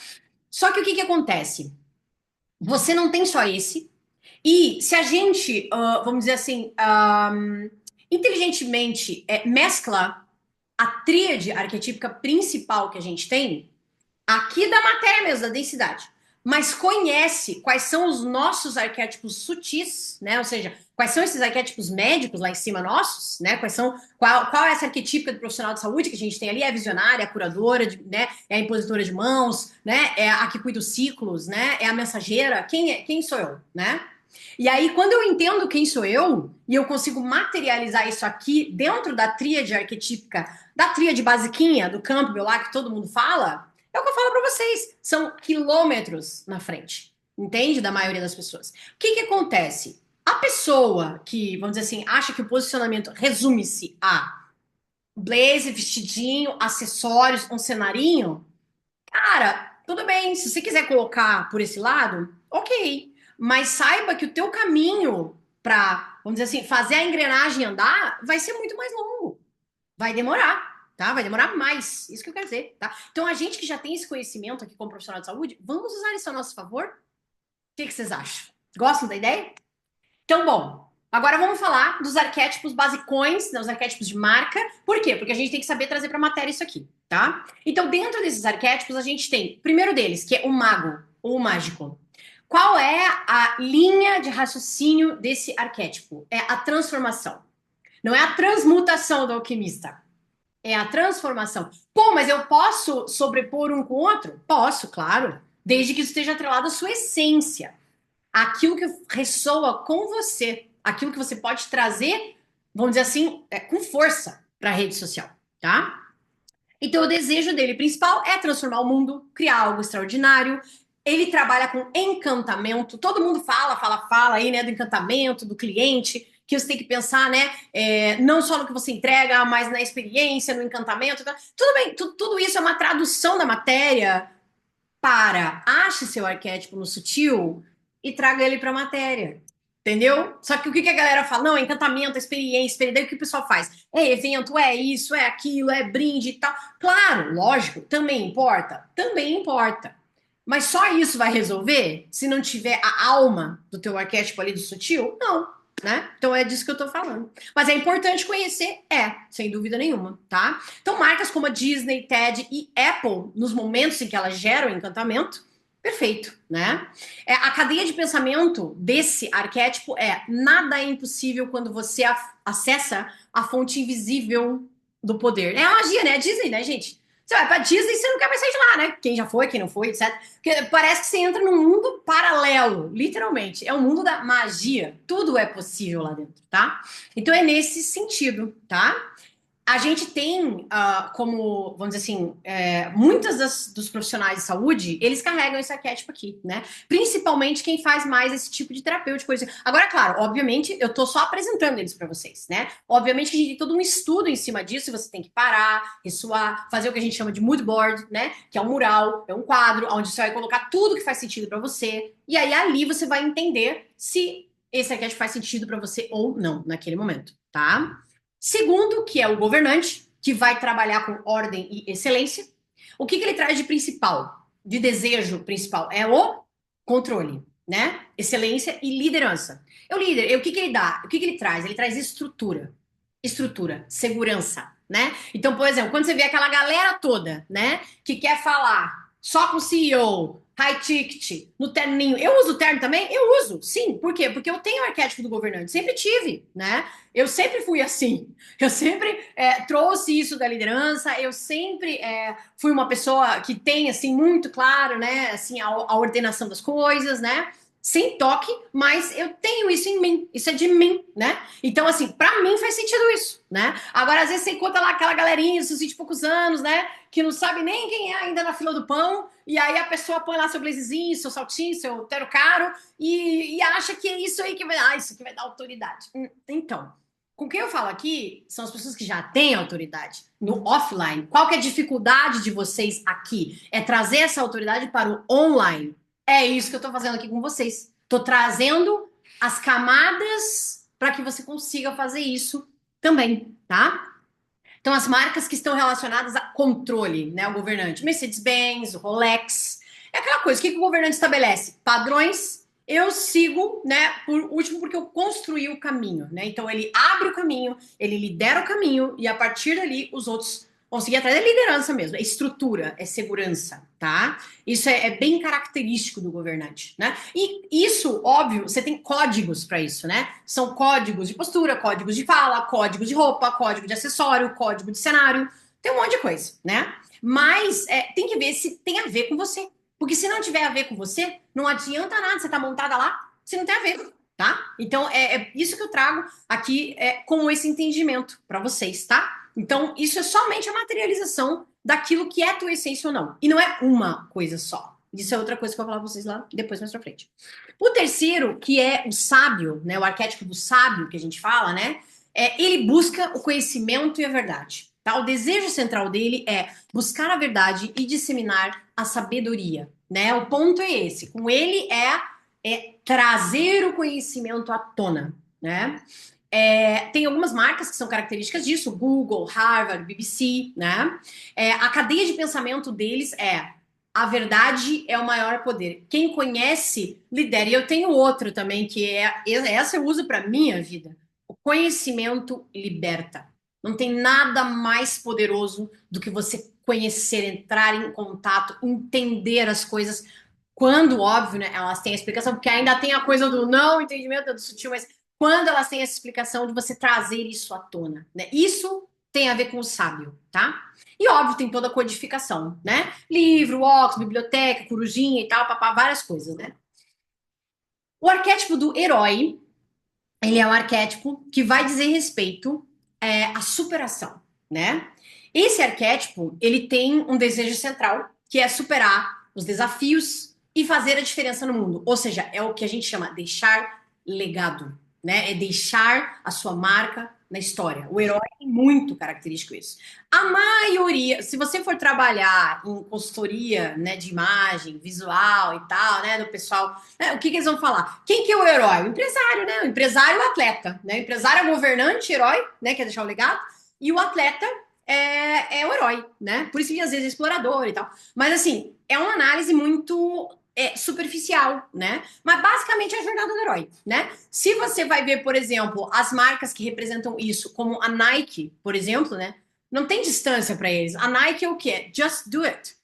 Só que o que acontece? Você não tem só esse. E se a gente, vamos dizer assim, inteligentemente mescla a tríade arquetípica principal que a gente tem, aqui da matéria mesmo, da densidade, mas conhece quais são os nossos arquétipos sutis, né? Ou seja, quais são esses arquétipos médicos lá em cima nossos, né? Qual é essa arquetípica do profissional de saúde que a gente tem ali? É a visionária, é a curadora, né? É a impositora de mãos, né? É a que cuida dos ciclos, né? É a mensageira. Quem sou eu, né? E aí, quando eu entendo quem sou eu, e eu consigo materializar isso aqui dentro da tríade arquetípica, da tríade basiquinha do Campbell lá, que todo mundo fala, é o que eu falo para vocês. São quilômetros na frente. entende? Da maioria das pessoas. O que que acontece? A pessoa que, vamos dizer assim, acha que o posicionamento resume-se a blazer, vestidinho, acessórios, um cenarinho, cara, tudo bem, se você quiser colocar por esse lado, ok. Mas saiba que o teu caminho para, vamos dizer assim, fazer a engrenagem andar vai ser muito mais longo. Vai demorar, tá? Vai demorar mais. Isso que eu quero dizer, tá? Então, a gente que já tem esse conhecimento aqui como profissional de saúde, vamos usar isso a nosso favor? O que que vocês acham? Gostam da ideia? Então, bom, agora vamos falar dos arquétipos basicões, né, os arquétipos de marca. Por quê? Porque a gente tem que saber trazer para a matéria isso aqui, tá? Então, dentro desses arquétipos, a gente tem o primeiro deles, que é o mago, ou o mágico. Qual é a linha de raciocínio desse arquétipo? É a transformação. Não é a transmutação do alquimista. É a transformação. Pô, mas eu posso sobrepor um com o outro? Posso, claro. Desde que isso esteja atrelado à sua essência, aquilo que ressoa com você, aquilo que você pode trazer, vamos dizer assim, com força para a rede social, tá? Então, o desejo dele principal é transformar o mundo, criar algo extraordinário. Ele trabalha com encantamento. Todo mundo fala aí, né, do encantamento, do cliente, que você tem que pensar, né, não só no que você entrega, mas na experiência, no encantamento. Tá? Tudo bem, tudo isso é uma tradução da matéria para ache seu arquétipo no sutil e traga ele para a matéria. Entendeu? Só que o que que a galera fala? Não, é encantamento, é experiência. Daí o que o pessoal faz? É evento, é isso, é aquilo, é brinde e tal. Claro, lógico, também importa. Também importa. Mas só isso vai resolver se não tiver a alma do teu arquétipo ali do sutil? Não, né? Então é disso que eu tô falando. Mas é importante conhecer, sem dúvida nenhuma, tá? Então marcas como a Disney, TED e Apple, nos momentos em que elas geram encantamento, perfeito, né? A cadeia de pensamento desse arquétipo é nada é impossível quando você acessa a fonte invisível do poder. É a magia, né? A Disney, né, gente? Você vai pra Disney e você não quer mais sair de lá, né? Quem já foi, quem não foi, etc. Porque parece que você entra num mundo paralelo, literalmente. É o mundo da magia. Tudo é possível lá dentro, tá? Então é nesse sentido, tá? A gente tem, como, vamos dizer assim, muitas dos profissionais de saúde, eles carregam esse arquétipo aqui, né? Principalmente quem faz mais esse tipo de terapêutico. Agora, claro, obviamente, eu tô só apresentando eles para vocês, né? Obviamente que a gente tem todo um estudo em cima disso, e você tem que parar, ressoar, fazer o que a gente chama de mood board, né? Que é um mural, é um quadro, onde você vai colocar tudo que faz sentido para você, e aí ali você vai entender se esse arquétipo faz sentido para você ou não naquele momento, tá? Segundo, que é o governante, que vai trabalhar com ordem e excelência. O que ele traz de principal, de desejo principal? É o controle, né? Excelência e liderança. É o líder, o que ele dá? O que ele traz? Ele traz estrutura. Estrutura, segurança, né? Então, por exemplo, quando você vê aquela galera toda, né, que quer falar só com o CEO, high ticket, no terninho. Eu uso terno também? Eu uso, sim. Por quê? Porque eu tenho o arquétipo do governante, sempre tive, né? Eu sempre fui assim. Eu sempre trouxe isso da liderança. Eu sempre fui uma pessoa que tem assim muito claro, né? Assim a ordenação das coisas, né? Sem toque, mas eu tenho isso em mim. Isso é de mim, né? Então, assim, pra mim faz sentido isso, né? Agora, às vezes, você encontra lá aquela galerinha dos 20 e poucos anos, né? Que não sabe nem quem é ainda na fila do pão, e aí a pessoa põe lá seu blazezinho, seu saltinho, seu tero caro, e acha que é isso aí que vai. Ah, isso que vai dar autoridade. Então, com quem eu falo aqui são as pessoas que já têm autoridade no offline. Qual que é a dificuldade de vocês aqui? É trazer essa autoridade para o online. É isso que eu tô fazendo aqui com vocês. Tô trazendo as camadas para que você consiga fazer isso também, tá? Então, as marcas que estão relacionadas a controle, né? O governante, Mercedes-Benz, Rolex. É aquela coisa, o que o governante estabelece? Padrões. Eu sigo, né? Por último, porque eu construí o caminho, né? Então, ele abre o caminho, ele lidera o caminho, e a partir dali, os outros vão seguir atrás. É liderança mesmo, é estrutura, é segurança, tá? Isso é bem característico do governante, né? E isso, óbvio, você tem códigos para isso, né? São códigos de postura, códigos de fala, código de roupa, código de acessório, código de cenário, tem um monte de coisa, né? Mas tem que ver se tem a ver com você. Porque se não tiver a ver com você, não adianta nada você estar montada lá se não tem a ver, tá? Então é isso que eu trago aqui com esse entendimento para vocês, tá? Então, isso é somente a materialização daquilo que é tua essência ou não. E não é uma coisa só. Isso é outra coisa que eu vou falar pra vocês lá depois, mais pra frente. O terceiro, que é o sábio, né? O arquétipo do sábio que a gente fala, né? Ele busca o conhecimento e a verdade. Tá? O desejo central dele é buscar a verdade e disseminar a sabedoria, né? O ponto é esse. Com ele é trazer o conhecimento à tona, né? Tem algumas marcas que são características disso, Google, Harvard, BBC, né? A cadeia de pensamento deles é a verdade é o maior poder. Quem conhece, lidera. E eu tenho outro também, que essa eu uso para minha vida. O conhecimento liberta. Não tem nada mais poderoso do que você conhecer, entrar em contato, entender as coisas. Quando, óbvio, né, elas têm a explicação, porque ainda tem a coisa do não entendimento, do sutil, mas quando elas têm essa explicação de você trazer isso à tona, né? Isso tem a ver com o sábio, tá? E óbvio, tem toda a codificação, né? Livro, óculos, biblioteca, corujinha e tal, papá, várias coisas, né? O arquétipo do herói, ele é um arquétipo que vai dizer respeito à superação, né? Esse arquétipo, ele tem um desejo central, que é superar os desafios e fazer a diferença no mundo. Ou seja, é o que a gente chama deixar legado, né? É deixar a sua marca na história. O herói tem muito característico isso. A maioria, se você for trabalhar em consultoria, né, de imagem, visual e tal, né, do pessoal, né, o que eles vão falar? Quem que é o herói? O empresário, né? O empresário e o atleta, né? O empresário é o governante, herói, né, quer deixar o legado, e o atleta é o herói, né? Por isso que às vezes é explorador e tal. Mas assim, é uma análise muito superficial, né? Mas basicamente é a jornada do herói, né? Se você vai ver, por exemplo, as marcas que representam isso, como a Nike, por exemplo, né? Não tem distância para eles. A Nike é o quê? Just do it.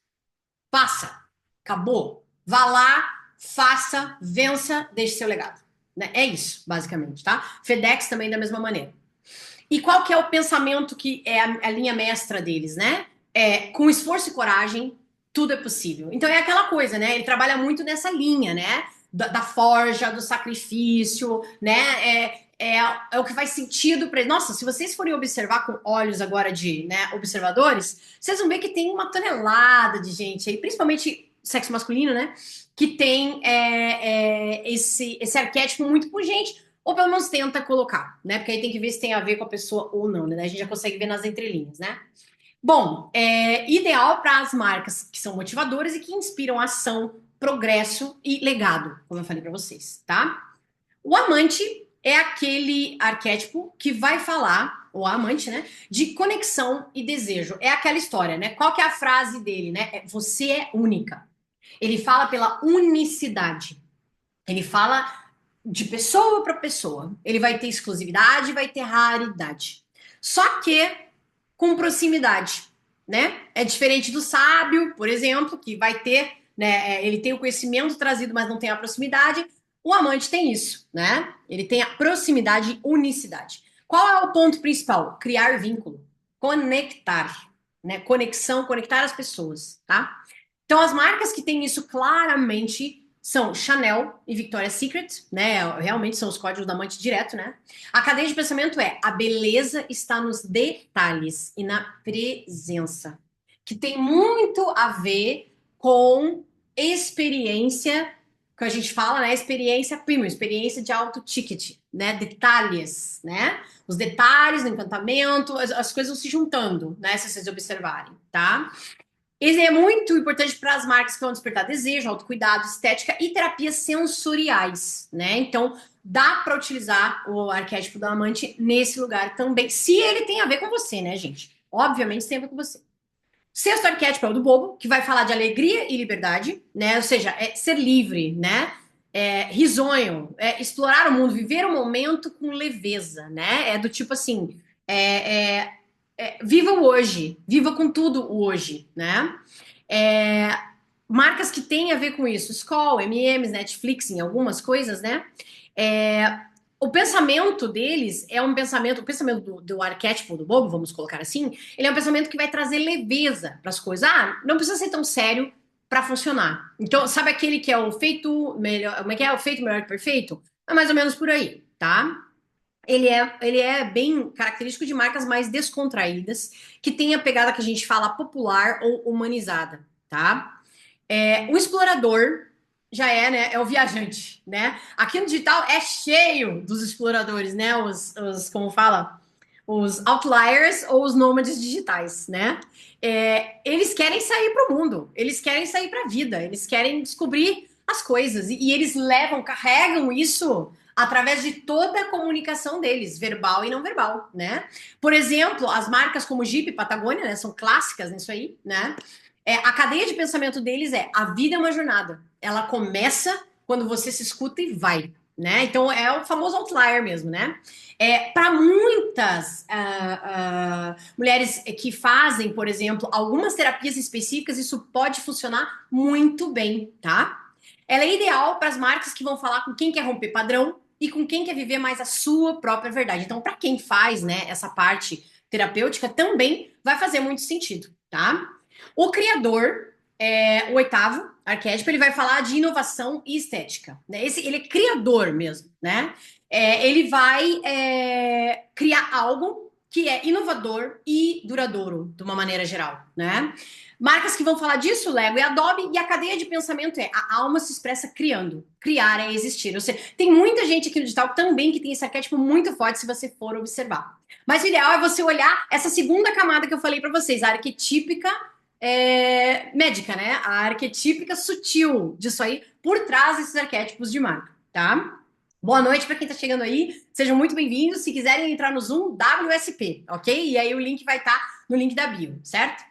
Faça. Acabou. Vá lá, faça, vença, deixe seu legado. Né? É isso, basicamente, tá? FedEx também da mesma maneira. E qual que é o pensamento que é a linha mestra deles, né? Com esforço e coragem, tudo é possível. Então é aquela coisa, né? Ele trabalha muito nessa linha, né? Da forja, do sacrifício, né? É o que faz sentido para ele. Nossa, se vocês forem observar com olhos agora de, né, observadores, vocês vão ver que tem uma tonelada de gente aí, principalmente sexo masculino, né? Que tem esse arquétipo muito pungente, ou pelo menos tenta colocar, né? Porque aí tem que ver se tem a ver com a pessoa ou não, né? A gente já consegue ver nas entrelinhas, né? Bom, ideal para as marcas que são motivadoras e que inspiram ação, progresso e legado, como eu falei para vocês, tá? O amante é aquele arquétipo que vai falar, o amante, né, de conexão e desejo. É aquela história, né? Qual que é a frase dele, né? Você é única. Ele fala pela unicidade. Ele fala de pessoa para pessoa. Ele vai ter exclusividade, vai ter raridade. Só que com proximidade, né? É diferente do sábio, por exemplo, que vai ter, né? Ele tem o conhecimento trazido, mas não tem a proximidade. O amante tem isso, né? Ele tem a proximidade e unicidade. Qual é o ponto principal? Criar vínculo, conectar, né? Conexão, conectar as pessoas, tá? Então, as marcas que têm isso claramente são Chanel e Victoria's Secret, né? Realmente são os códigos da amante direto, né? A cadeia de pensamento é: a beleza está nos detalhes e na presença, que tem muito a ver com experiência, que a gente fala, né? Experiência premium, experiência de alto ticket, né? Detalhes, né? Os detalhes, o encantamento, as coisas vão se juntando, né? Se vocês observarem, tá? Ele é muito importante para as marcas que vão despertar desejo, autocuidado, estética e terapias sensoriais, né? Então, dá para utilizar o arquétipo do amante nesse lugar também, se ele tem a ver com você, né, gente? Obviamente tem a ver com você. Sexto arquétipo é o do bobo, que vai falar de alegria e liberdade, né? Ou seja, é ser livre, né? Risonho, explorar o mundo, viver o momento com leveza, né? É do tipo assim, viva o hoje, viva com tudo o hoje, né? É, marcas que têm a ver com isso, Skol, M&M's, Netflix, em algumas coisas, né? O pensamento deles é um pensamento, o pensamento do arquétipo do bobo, vamos colocar assim, ele é um pensamento que vai trazer leveza para as coisas. Ah, não precisa ser tão sério para funcionar. Então, sabe aquele que é o feito melhor, como é que é? O feito melhor que perfeito? É mais ou menos por aí, tá? Ele é bem característico de marcas mais descontraídas, que tem a pegada que a gente fala popular ou humanizada, tá? O explorador já é, né? É o viajante, né? Aqui no digital é cheio dos exploradores, né? Como fala? Os outliers ou os nômades digitais, né? Eles querem sair para o mundo, eles querem sair para a vida, eles querem descobrir as coisas e eles carregam isso através de toda a comunicação deles, verbal e não verbal, né? Por exemplo, as marcas como Jeep e Patagônia, né, são clássicas nisso aí, né? A cadeia de pensamento deles é: a vida é uma jornada, ela começa quando você se escuta e vai, né? Então é o famoso outlier mesmo, né? Para muitas mulheres que fazem, por exemplo, algumas terapias específicas, isso pode funcionar muito bem, tá? Ela é ideal para as marcas que vão falar com quem quer romper padrão e com quem quer viver mais a sua própria verdade. Então, para quem faz, né, essa parte terapêutica, também vai fazer muito sentido, tá? O criador, o oitavo arquétipo, ele vai falar de inovação e estética. Né? Ele é criador mesmo, né? Ele vai criar algo que é inovador e duradouro, de uma maneira geral, né? Marcas que vão falar disso, Lego e Adobe, e a cadeia de pensamento é: a alma se expressa criando. Criar é existir. Ou seja, tem muita gente aqui no digital também que tem esse arquétipo muito forte se você for observar. Mas o ideal é você olhar essa segunda camada que eu falei para vocês, a arquetípica médica, né? A arquetípica sutil disso aí, por trás desses arquétipos de marca, tá? Boa noite para quem está chegando aí, sejam muito bem-vindos. Se quiserem entrar no Zoom, WSP, ok? E aí o link vai estar no link da bio, certo?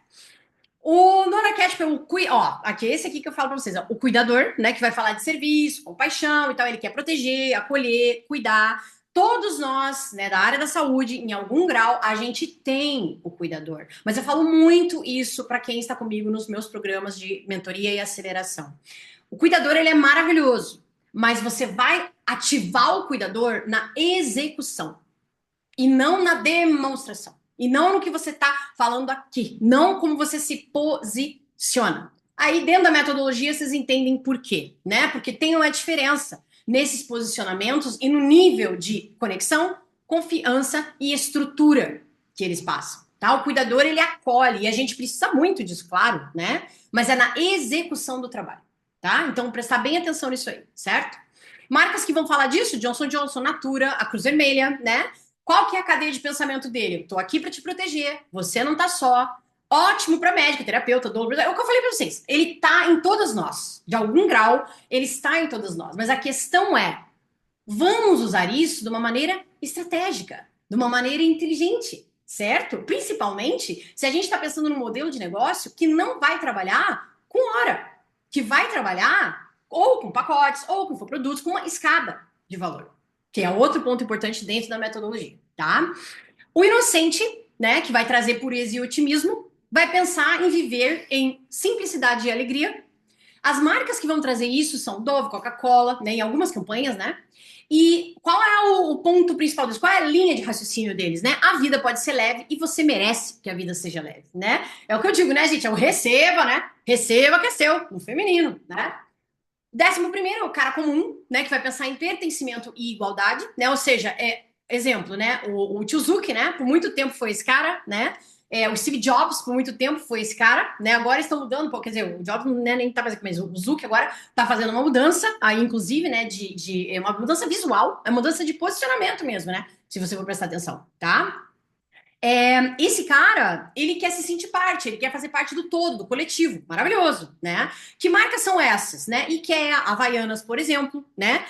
O nono arquétipo é aqui, esse aqui que eu falo para vocês, ó, o cuidador, né, que vai falar de serviço, compaixão e tal, ele quer proteger, acolher, cuidar. Todos nós, né, da área da saúde, em algum grau, a gente tem o cuidador. Mas eu falo muito isso para quem está comigo nos meus programas de mentoria e aceleração. O cuidador, ele é maravilhoso, mas você vai ativar o cuidador na execução e não na demonstração. E não no que você está falando aqui. Não como você se posiciona. Aí, dentro da metodologia, vocês entendem por quê, né? Porque tem uma diferença nesses posicionamentos e no nível de conexão, confiança e estrutura que eles passam. Tá? O cuidador, ele acolhe, e a gente precisa muito disso, claro, né? Mas é na execução do trabalho, tá? Então, prestar bem atenção nisso aí, certo? Marcas que vão falar disso, Johnson Johnson, Natura, a Cruz Vermelha, né? Qual que é a cadeia de pensamento dele? Tô aqui para te proteger, você não tá só. Ótimo para médico, terapeuta, doula. É o que eu falei para vocês. Ele tá em todas nós. De algum grau, ele está em todas nós. Mas a questão é: vamos usar isso de uma maneira estratégica, de uma maneira inteligente, certo? Principalmente se a gente está pensando num modelo de negócio que não vai trabalhar com hora, que vai trabalhar ou com pacotes, ou com produtos, com uma escada de valor, que é outro ponto importante dentro da metodologia, tá? O inocente, né, que vai trazer pureza e otimismo, vai pensar em viver em simplicidade e alegria. As marcas que vão trazer isso são Dove, Coca-Cola, né, em algumas campanhas, né? E qual é o ponto principal deles? Qual é a linha de raciocínio deles, né? A vida pode ser leve e você merece que a vida seja leve, né? É o que eu digo, né, gente? É o receba, né? Receba que é seu, no feminino, né? 11º, o cara comum, né, que vai pensar em pertencimento e igualdade, né? Ou seja, exemplo, né? O Tio Zuck, né? Por muito tempo foi esse cara, né? O Steve Jobs, por muito tempo, foi esse cara, né? Agora estão mudando, quer dizer, o Jobs nem tá mais aqui, mas o Zuck agora tá fazendo uma mudança, aí, inclusive, né? Uma mudança visual, é mudança de posicionamento mesmo, né? Se você for prestar atenção, tá? Esse cara, ele quer se sentir parte, ele quer fazer parte do todo, do coletivo. Maravilhoso, né? Que marcas são essas, né? IKEA, Havaianas, por exemplo, né?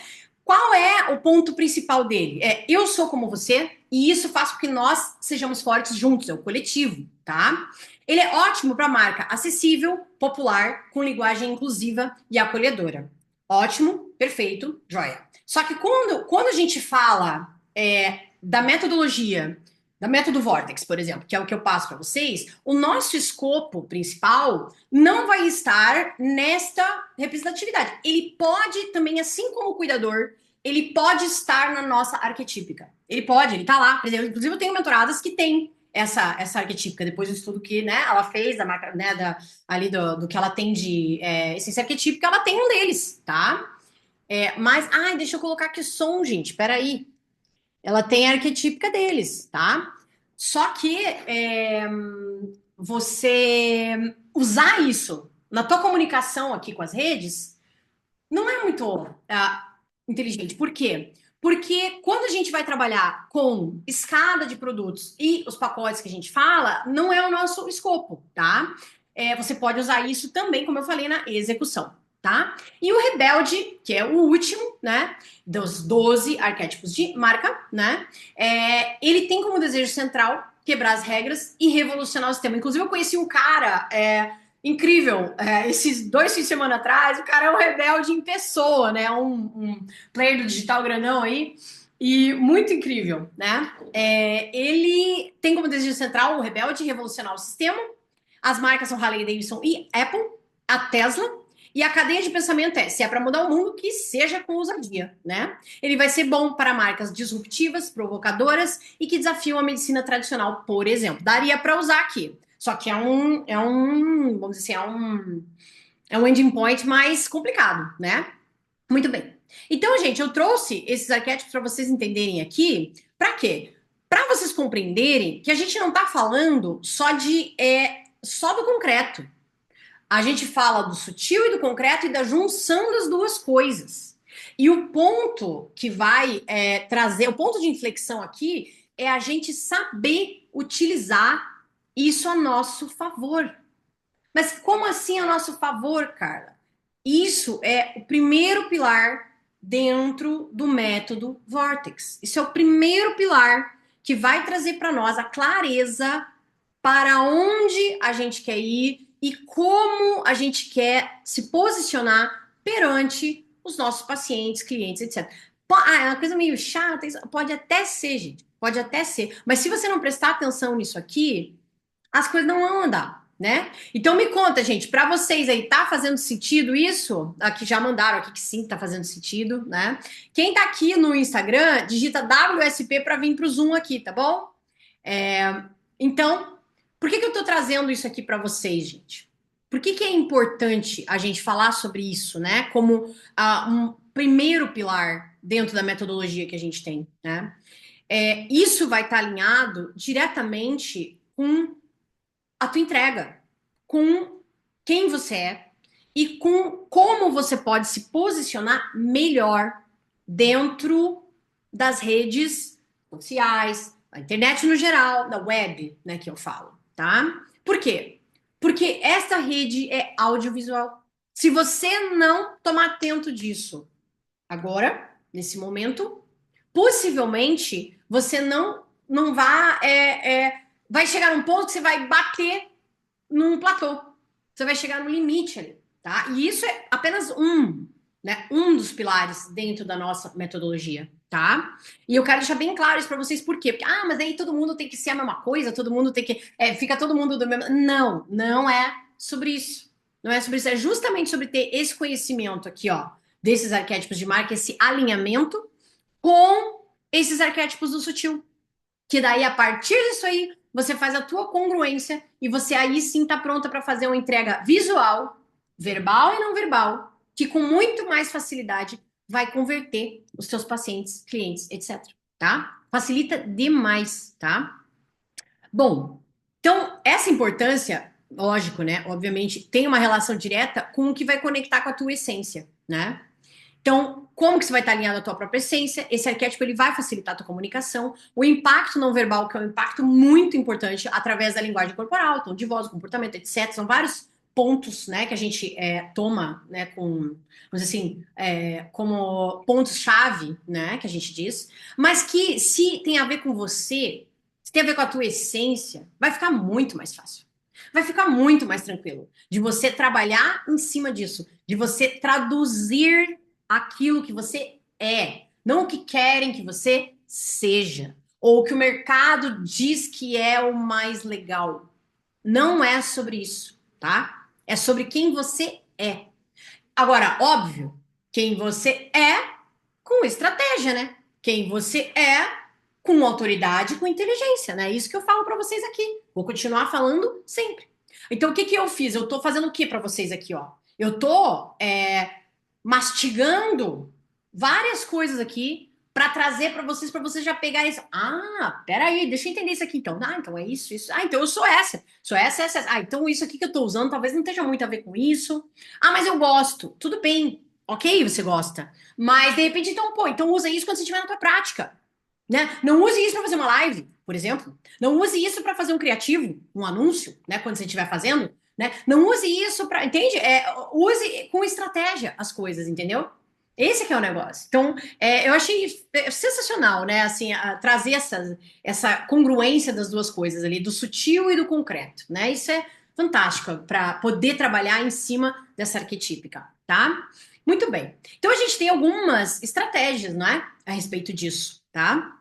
Qual é o ponto principal dele? Eu sou como você e isso faz com que nós sejamos fortes juntos, é o coletivo, tá? Ele é ótimo para marca acessível, popular, com linguagem inclusiva e acolhedora. Ótimo, perfeito, joia. Só que quando a gente fala da metodologia da método Vortex, por exemplo, que é o que eu passo para vocês, o nosso escopo principal não vai estar nesta representatividade. Ele pode também, assim como o cuidador, ele pode estar na nossa arquetípica. Ele pode, ele tá lá. Por exemplo, inclusive eu tenho mentoradas que têm essa arquetípica, depois do estudo que, né, ela fez, da marca, né, ali do que ela tem de essência arquetípica, ela tem um deles, tá? Mas, deixa eu colocar aqui som, gente, peraí. Ela tem a arquetípica deles, tá? Só que você usar isso na tua comunicação aqui com as redes, não é muito inteligente. Por quê? Porque quando a gente vai trabalhar com escada de produtos e os pacotes que a gente fala, não é o nosso escopo, tá? Você pode usar isso também, como eu falei, na execução, tá? E o rebelde, que é o último, né, dos 12 arquétipos de marca, né, ele tem como desejo central quebrar as regras e revolucionar o sistema. Inclusive, eu conheci um cara incrível. Esses 2 fins de semana atrás, o cara é um rebelde em pessoa, né? Um player do digital grandão aí. E muito incrível, né? Ele tem como desejo central o rebelde revolucionar o sistema. As marcas são Harley Davidson e Apple, a Tesla. E a cadeia de pensamento se é para mudar o mundo, que seja com ousadia, né? Ele vai ser bom para marcas disruptivas, provocadoras e que desafiam a medicina tradicional, por exemplo. Daria para usar aqui. Só que vamos dizer assim, é um ending point mais complicado, né? Muito bem. Então, gente, eu trouxe esses arquétipos para vocês entenderem aqui. Para quê? Para vocês compreenderem que a gente não está falando só do concreto. A gente fala do sutil e do concreto e da junção das duas coisas. E o ponto que vai trazer, o ponto de inflexão aqui é a gente saber utilizar isso a nosso favor. Mas como assim a nosso favor, Carla? Isso é o primeiro pilar dentro do método Vortex. Isso é o primeiro pilar que vai trazer para nós a clareza para onde a gente quer ir e como a gente quer se posicionar perante os nossos pacientes, clientes, etc. É uma coisa meio chata, pode até ser, gente, pode até ser. Mas se você não prestar atenção nisso aqui, as coisas não vão andar, né? Então me conta, gente, para vocês aí, tá fazendo sentido isso? Aqui já mandaram aqui que sim, tá fazendo sentido, né? Quem tá aqui no Instagram, digita WSP para vir pro Zoom aqui, tá bom? Então, por que eu tô trazendo isso aqui para vocês, gente? Por que é importante a gente falar sobre isso, né? Como um primeiro pilar dentro da metodologia que a gente tem, né? Isso vai estar alinhado diretamente com a tua entrega, com quem você é e com como você pode se posicionar melhor dentro das redes sociais, da internet no geral, da web, né, que eu falo, tá? Por quê? Porque essa rede é audiovisual. Se você não tomar atento disso agora, nesse momento, possivelmente você não vai chegar num ponto que você vai bater num platô. Você vai chegar no limite ali, tá? E isso é apenas né? Um dos pilares dentro da nossa metodologia, tá? E eu quero deixar bem claro isso para vocês, por quê? Porque, mas aí todo mundo tem que ser a mesma coisa, todo mundo tem que. Fica todo mundo do mesmo. Não, não é sobre isso. Não é sobre isso, é justamente sobre ter esse conhecimento aqui, ó, desses arquétipos de marca, esse alinhamento com esses arquétipos do sutil. Que daí, a partir disso aí, você faz a tua congruência e você aí sim tá pronta para fazer uma entrega visual, verbal e não verbal, que com muito mais facilidade vai converter os teus pacientes, clientes, etc. Tá? Facilita demais, tá? Bom, então essa importância, lógico, né? Obviamente, tem uma relação direta com o que vai conectar com a tua essência, né? Então, como que você vai estar alinhado à tua própria essência? Esse arquétipo ele vai facilitar a tua comunicação. O impacto não verbal, que é um impacto muito importante através da linguagem corporal, tom de voz, comportamento, etc. São vários pontos, né, que a gente toma, né, vamos dizer assim, como pontos-chave, né, que a gente diz, mas que se tem a ver com você, se tem a ver com a tua essência, vai ficar muito mais fácil. Vai ficar muito mais tranquilo de você trabalhar em cima disso, de você traduzir aquilo que você não o que querem que você seja, ou o que o mercado diz que é o mais legal. Não é sobre isso, tá? É sobre quem você é. Agora, óbvio, quem você é com estratégia, né? Quem você é com autoridade, com inteligência, né? Isso que eu falo para vocês aqui. Vou continuar falando sempre. Então, o que eu fiz? Eu tô fazendo o que para vocês aqui, ó? Eu tô mastigando várias coisas aqui para trazer para vocês já pegarem isso. Ah, peraí, deixa eu entender isso aqui então. Ah, então é isso, isso. Ah, então eu sou essa. Sou essa. Ah, então isso aqui que eu tô usando talvez não tenha muito a ver com isso. Ah, mas eu gosto. Tudo bem. Ok, você gosta. Mas de repente, então, pô, então usa isso quando você estiver na tua prática. Né? Não use isso para fazer uma live, por exemplo. Não use isso para fazer um criativo, um anúncio, né? Quando você estiver fazendo, né? Não use isso para, entende? Use com estratégia as coisas, entendeu? Esse que é o negócio. Então, eu achei sensacional, né? Assim, trazer essa congruência das duas coisas ali, do sutil e do concreto, né? Isso é fantástico para poder trabalhar em cima dessa arquetípica, tá? Muito bem. Então, a gente tem algumas estratégias, né? A respeito disso, tá?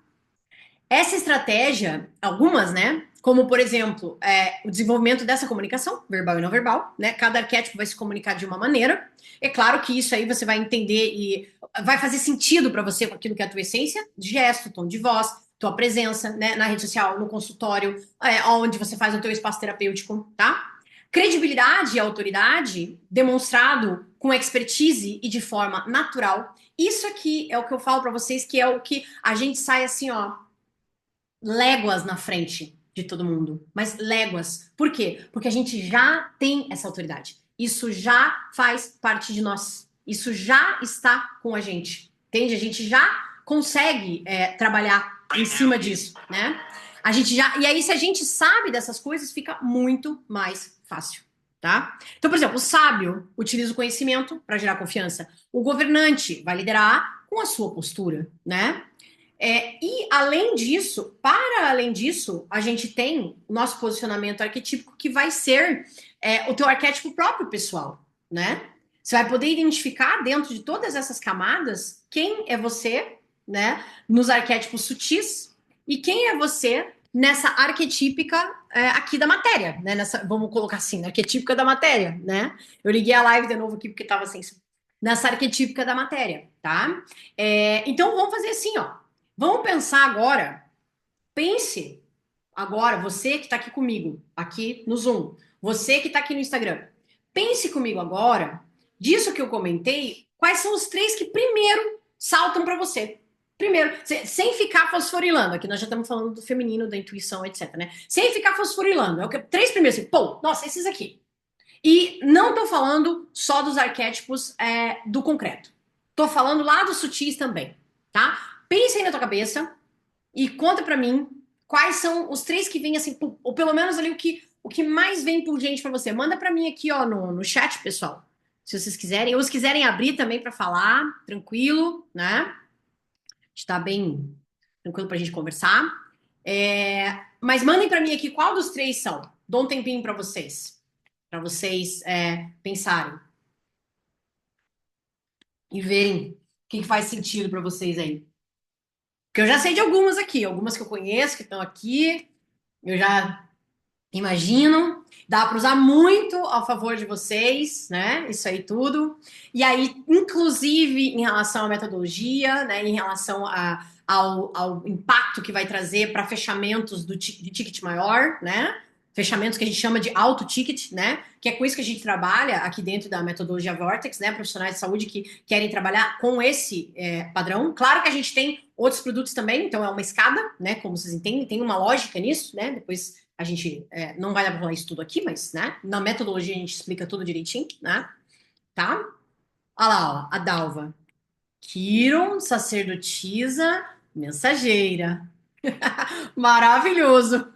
Essa estratégia, algumas, né? Como, por exemplo, o desenvolvimento dessa comunicação, verbal e não verbal, né? Cada arquétipo vai se comunicar de uma maneira. É claro que isso aí você vai entender e vai fazer sentido para você com aquilo que é a tua essência, gesto, tom de voz, tua presença, né? Na rede social, no consultório, onde você faz o teu espaço terapêutico, tá? Credibilidade e autoridade demonstrado com expertise e de forma natural. Isso aqui é o que eu falo para vocês, que é o que a gente sai assim, ó, léguas na frente de todo mundo, mas léguas. Por quê? Porque a gente já tem essa autoridade. Isso já faz parte de nós. Isso já está com a gente. Entende? A gente já consegue trabalhar em cima disso, né? A gente já. E aí, se a gente sabe dessas coisas, fica muito mais fácil. Tá? Então, por exemplo, o sábio utiliza o conhecimento para gerar confiança. O governante vai liderar com a sua postura, né? E além disso, para além disso, a gente tem o nosso posicionamento arquetípico que vai ser o teu arquétipo próprio pessoal, né? Você vai poder identificar dentro de todas essas camadas quem é você, né? Nos arquétipos sutis e quem é você nessa arquetípica aqui da matéria, né? Vamos colocar assim, arquetípica da matéria, né? Eu liguei a live de novo aqui porque estava sem nessa arquetípica da matéria, tá? Então vamos fazer assim, ó. Vamos pensar agora, pense agora, você que está aqui comigo, aqui no Zoom, você que está aqui no Instagram, pense comigo agora, disso que eu comentei, quais são os três que primeiro saltam para você. Primeiro, sem ficar fosforilando, aqui nós já estamos falando do feminino, da intuição, etc, né? Sem ficar fosforilando, três primeiros, assim, pô, nossa, esses aqui. E não estou falando só dos arquétipos do concreto. Estou falando lá dos sutis também, tá? Pense aí na tua cabeça e conta pra mim quais são os três que vêm assim, ou pelo menos ali o que mais vem por gente pra você. Manda pra mim aqui, ó, no chat, pessoal. Se vocês quiserem, ou se quiserem abrir também pra falar, tranquilo, né? Está bem tranquilo pra gente conversar. Mas mandem pra mim aqui qual dos três são. Dou um tempinho pra vocês pensarem e verem o que faz sentido pra vocês aí. Porque eu já sei de algumas aqui, algumas que eu conheço, que estão aqui, eu já imagino. Dá para usar muito a favor de vocês, né? Isso aí tudo. E aí, inclusive, em relação à metodologia, né? Em relação ao impacto que vai trazer para fechamentos de ticket maior, né? Fechamentos que a gente chama de alto ticket, né? Que é com isso que a gente trabalha aqui dentro da metodologia Vortex, né? Profissionais de saúde que querem trabalhar com esse padrão. Claro que a gente tem outros produtos também, então é uma escada, né? Como vocês entendem, tem uma lógica nisso, né? Depois a gente não vai dar pra falar isso tudo aqui, mas, né? Na metodologia a gente explica tudo direitinho, né? Tá? Olha lá, ó, a Dalva. Kiron, sacerdotisa, mensageira. Maravilhoso.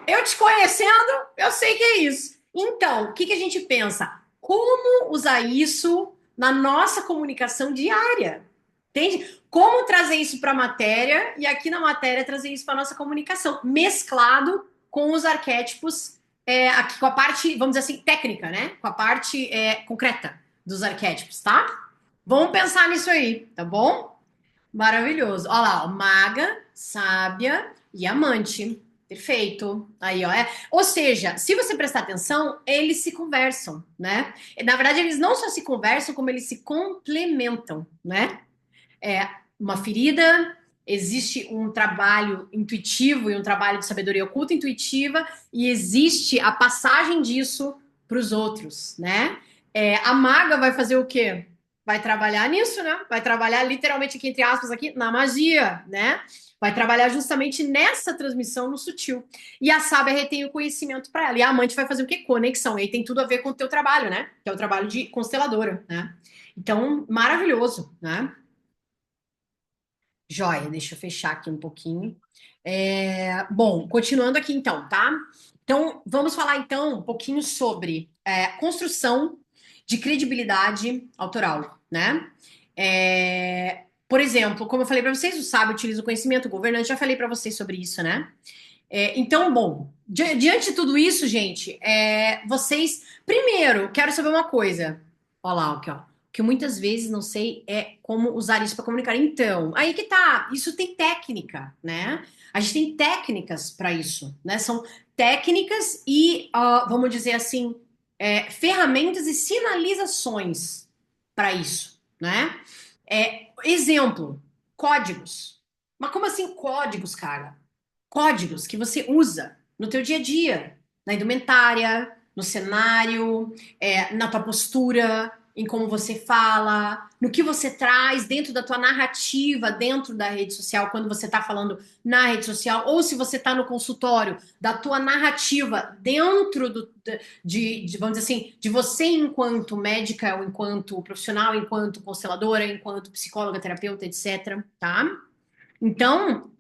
Eu te conhecendo, eu sei que é isso. Então, o que a gente pensa? Como usar isso na nossa comunicação diária? Entende? Como trazer isso para a matéria e aqui na matéria trazer isso para nossa comunicação, mesclado com os arquétipos, aqui com a parte, vamos dizer assim, técnica, né? Com a parte concreta dos arquétipos, tá? Vamos pensar nisso aí, tá bom? Maravilhoso. Olha lá, ó, maga, sábia e amante. Perfeito. Aí, ó. Ou seja, se você prestar atenção, eles se conversam, né? Na verdade, eles não só se conversam, como eles se complementam, né? Uma ferida, existe um trabalho intuitivo e um trabalho de sabedoria oculta intuitiva, e existe a passagem disso para os outros, né? A maga vai fazer o quê? vai trabalhar nisso, né? Vai trabalhar literalmente aqui, entre aspas, aqui, na magia, né? Vai trabalhar justamente nessa transmissão no sutil. E a sábia retém o conhecimento para ela. E a amante vai fazer o quê? Conexão. E aí tem tudo a ver com o teu trabalho, né? Que é o trabalho de consteladora, né? Então, maravilhoso, né? Joia, deixa eu fechar aqui um pouquinho. Bom, continuando aqui então, tá? Então, vamos falar então um pouquinho sobre construção de credibilidade autoral, né? Por exemplo, como eu falei para vocês, o sábio utiliza o conhecimento, o governante, já falei para vocês sobre isso, né? Então, bom, diante de tudo isso, gente, vocês. Primeiro, quero saber uma coisa. Olha lá, aqui, ó. Que muitas vezes não sei como usar isso para comunicar. Então, aí que tá. Isso tem técnica, né? A gente tem técnicas para isso, né? São técnicas e, vamos dizer assim, ferramentas e sinalizações para isso, né? Exemplo, códigos. Mas como assim códigos, cara? Códigos que você usa no teu dia a dia, na indumentária, no cenário, na tua postura, em como você fala, no que você traz dentro da tua narrativa, dentro da rede social, quando você está falando na rede social, ou se você está no consultório, da tua narrativa dentro vamos dizer assim, de você enquanto médica, ou enquanto profissional, enquanto consteladora, enquanto psicóloga, terapeuta, etc, tá? Então,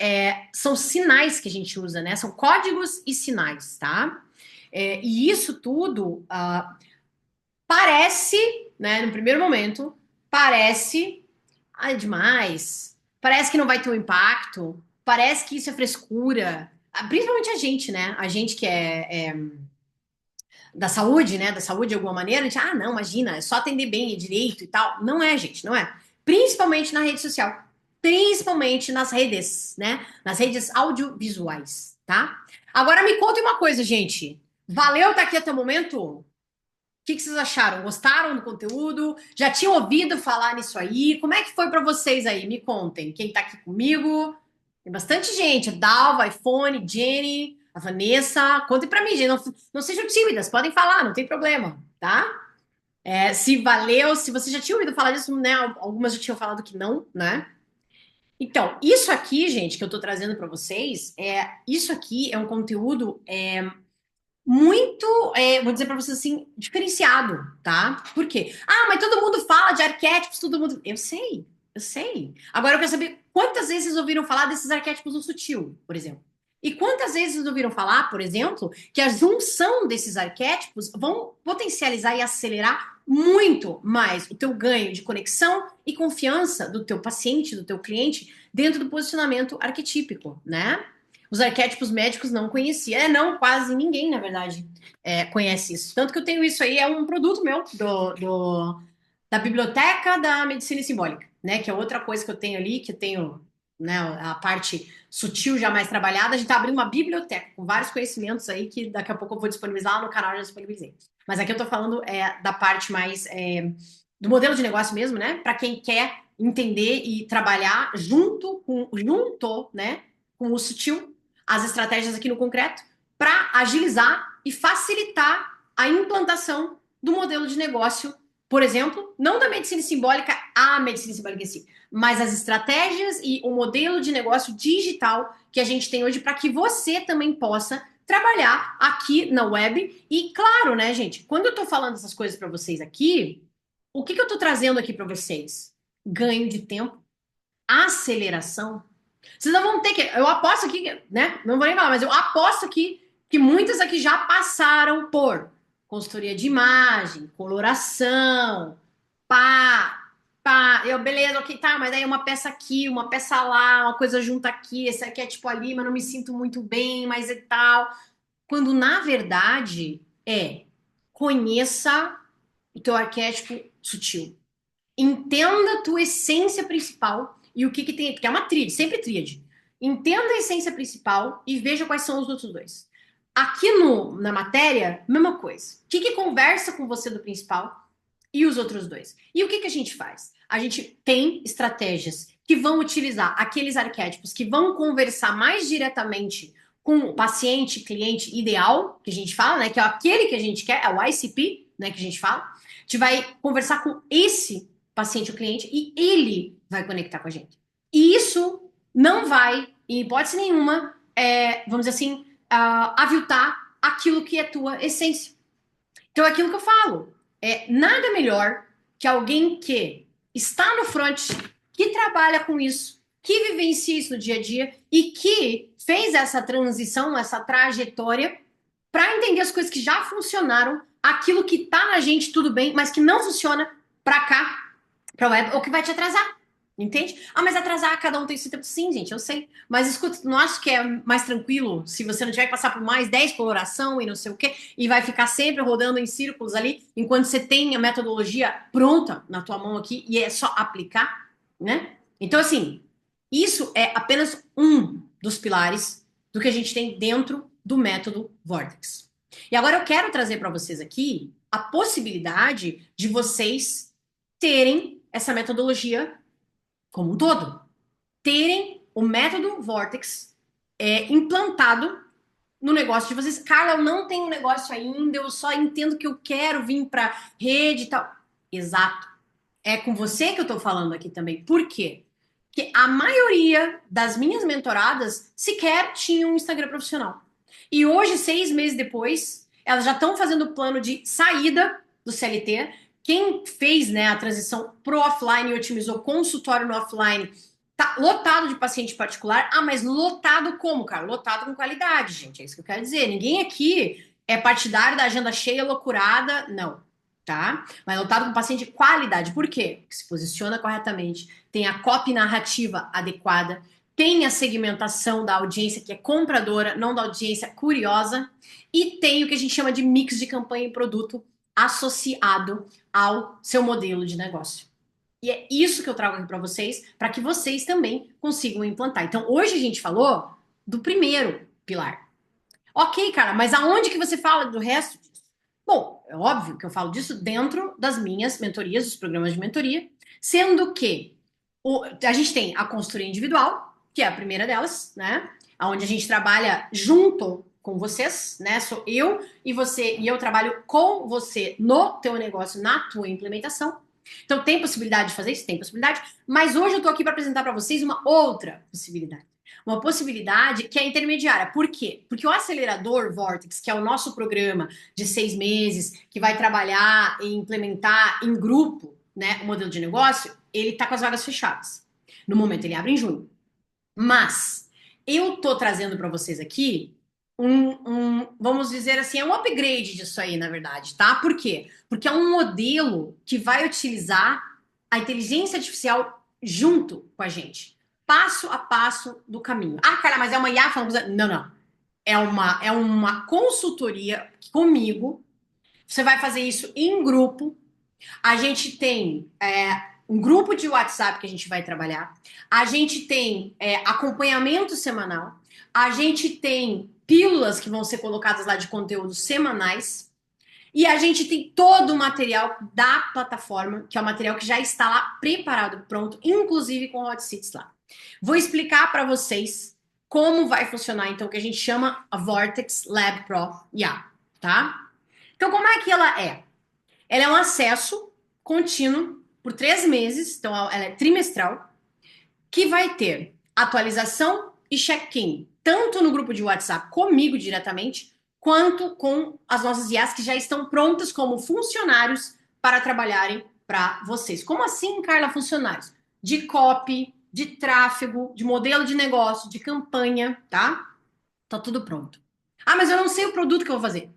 são sinais que a gente usa, né? São códigos e sinais, tá? E isso tudo parece, né, no primeiro momento, parece demais, parece que não vai ter um impacto, parece que isso é frescura. Principalmente a gente, né? A gente que é da saúde, né? Da saúde de alguma maneira, a gente, não, imagina, é só atender bem, é direito e tal. Não é, gente, não é. Principalmente na rede social. Principalmente nas redes, né? Nas redes audiovisuais, tá? Agora me contem uma coisa, gente. Valeu estar aqui até o momento? O que vocês acharam? Gostaram do conteúdo? Já tinham ouvido falar nisso aí? Como é que foi para vocês aí? Me contem. Quem tá aqui comigo? Tem bastante gente. A Dalva, iPhone, Jenny, a Vanessa. Contem para mim, gente. Não sejam tímidas, podem falar, não tem problema, tá? Se valeu, se você já tinha ouvido falar disso, né? Algumas já tinham falado que não, né? Então, isso aqui, gente, que eu tô trazendo para vocês, isso aqui é um conteúdo muito, vou dizer para vocês assim, diferenciado, tá? Por quê? Mas todo mundo fala de arquétipos, todo mundo. Eu sei, eu sei. Agora eu quero saber quantas vezes vocês ouviram falar desses arquétipos no sutil, por exemplo. E quantas vezes vocês ouviram falar, por exemplo, que a junção desses arquétipos vão potencializar e acelerar muito mais o teu ganho de conexão e confiança do teu paciente, do teu cliente, dentro do posicionamento arquetípico, né? Os arquétipos médicos não conhecia. Não, quase ninguém, na verdade, conhece isso. Tanto que eu tenho isso aí, é um produto meu da biblioteca da medicina simbólica, né? Que é outra coisa que eu tenho ali, que eu tenho, né, a parte sutil já mais trabalhada. A gente tá abrindo uma biblioteca com vários conhecimentos aí que daqui a pouco eu vou disponibilizar lá no canal, já disponibilizei. Mas aqui eu tô falando da parte mais do modelo de negócio mesmo, né? Para quem quer entender e trabalhar junto, né, com o sutil, as estratégias aqui no concreto, para agilizar e facilitar a implantação do modelo de negócio, por exemplo, não da medicina simbólica, a medicina simbólica em si, mas as estratégias e o modelo de negócio digital que a gente tem hoje para que você também possa trabalhar aqui na web. E claro, né, gente, quando eu estou falando essas coisas para vocês aqui, o que eu estou trazendo aqui para vocês? Ganho de tempo, aceleração. Vocês não vão ter que. Eu aposto aqui, né? Não vou nem falar, mas eu aposto aqui que muitas aqui já passaram por consultoria de imagem, coloração, beleza, ok, tá, mas aí uma peça aqui, uma peça lá, uma coisa junta aqui, esse aqui é tipo ali, mas não me sinto muito bem, mas e tal. Quando na verdade conheça o teu arquétipo sutil. Entenda a tua essência principal e o que tem, porque é uma tríade, sempre tríade. Entenda a essência principal e veja quais são os outros dois. Aqui na matéria, mesma coisa. O que conversa com você do principal e os outros dois? E o que a gente faz? A gente tem estratégias que vão utilizar aqueles arquétipos que vão conversar mais diretamente com o paciente, cliente ideal, que a gente fala, né? Que é aquele que a gente quer, é o ICP, né? Que a gente fala. A gente vai conversar com esse paciente ou cliente, e ele vai conectar com a gente. E isso não vai, em hipótese nenhuma, vamos dizer assim, aviltar aquilo que é tua essência. Então, é aquilo que eu falo. Nada melhor que alguém que está no front, que trabalha com isso, que vivencia isso no dia a dia e que fez essa transição, essa trajetória para entender as coisas que já funcionaram, aquilo que tá na gente tudo bem, mas que não funciona para cá, para web, ou que vai te atrasar. Entende? Ah, mas atrasar, cada um tem seu tempo. Sim, gente, eu sei. Mas escuta, não acho que é mais tranquilo se você não tiver que passar por mais 10 coloração e não sei o quê, e vai ficar sempre rodando em círculos ali, enquanto você tem a metodologia pronta na tua mão aqui e é só aplicar, né? Então, assim, isso é apenas um dos pilares do que a gente tem dentro do método Vortex. E agora eu quero trazer para vocês aqui a possibilidade de vocês terem essa metodologia como um todo, terem o método Vortex implantado no negócio de vocês. Carla, eu não tenho um negócio ainda, eu só entendo que eu quero vir para rede e tal. Exato. É com você que eu tô falando aqui também. Por quê? Porque a maioria das minhas mentoradas sequer tinham um Instagram profissional. E hoje, 6 meses depois, elas já estão fazendo o plano de saída do CLT. Quem fez, né, a transição pro offline e otimizou consultório no offline, tá lotado de paciente particular. Ah, mas lotado como, cara? Lotado com qualidade, gente. É isso que eu quero dizer. Ninguém aqui é partidário da agenda cheia, loucurada. Não, tá? Mas lotado com paciente de qualidade. Por quê? Que se posiciona corretamente, tem a copy narrativa adequada, tem a segmentação da audiência que é compradora, não da audiência curiosa, e tem o que a gente chama de mix de campanha e produto associado ao seu modelo de negócio. E é isso que eu trago aqui para vocês, para que vocês também consigam implantar. Então, hoje a gente falou do primeiro pilar. Ok, cara, mas aonde que você fala do resto disso? Bom, é óbvio que eu falo disso dentro das minhas mentorias, dos programas de mentoria, sendo que a gente tem a consultoria individual, que é a primeira delas, né? Onde a gente trabalha junto com vocês, né? Sou eu e você, e eu trabalho com você no teu negócio, na tua implementação. Então, tem possibilidade de fazer isso? Tem possibilidade. Mas hoje eu tô aqui para apresentar para vocês uma outra possibilidade. Uma possibilidade que é intermediária. Por quê? Porque o acelerador Vortex, que é o nosso programa de 6 meses, que vai trabalhar e implementar em grupo, né, o modelo de negócio, ele tá com as vagas fechadas. No momento ele abre em junho. Mas eu tô trazendo para vocês aqui vamos dizer assim, é um upgrade disso aí, na verdade, tá? Por quê? Porque é um modelo que vai utilizar a inteligência artificial junto com a gente, passo a passo do caminho. Ah, cara, mas é uma IA falando... Não, não. É uma consultoria comigo. Você vai fazer isso em grupo. A gente tem um grupo de WhatsApp que a gente vai trabalhar. A gente tem acompanhamento semanal. A gente tem pílulas que vão ser colocadas lá de conteúdos semanais. E a gente tem todo o material da plataforma, que é o material que já está lá preparado, pronto, inclusive com hot seats lá. Vou explicar para vocês como vai funcionar, então, o que a gente chama a Vortex Lab Pro IA, tá? Então, como é que ela é? Ela é um acesso contínuo por 3 meses, então ela é trimestral, que vai ter atualização e check-in, tanto no grupo de WhatsApp comigo diretamente, quanto com as nossas IAs que já estão prontas como funcionários para trabalharem para vocês. Como assim, Carla, funcionários? De copy, de tráfego, de modelo de negócio, de campanha, tá? Tá tudo pronto. Ah, mas eu não sei o produto que eu vou fazer.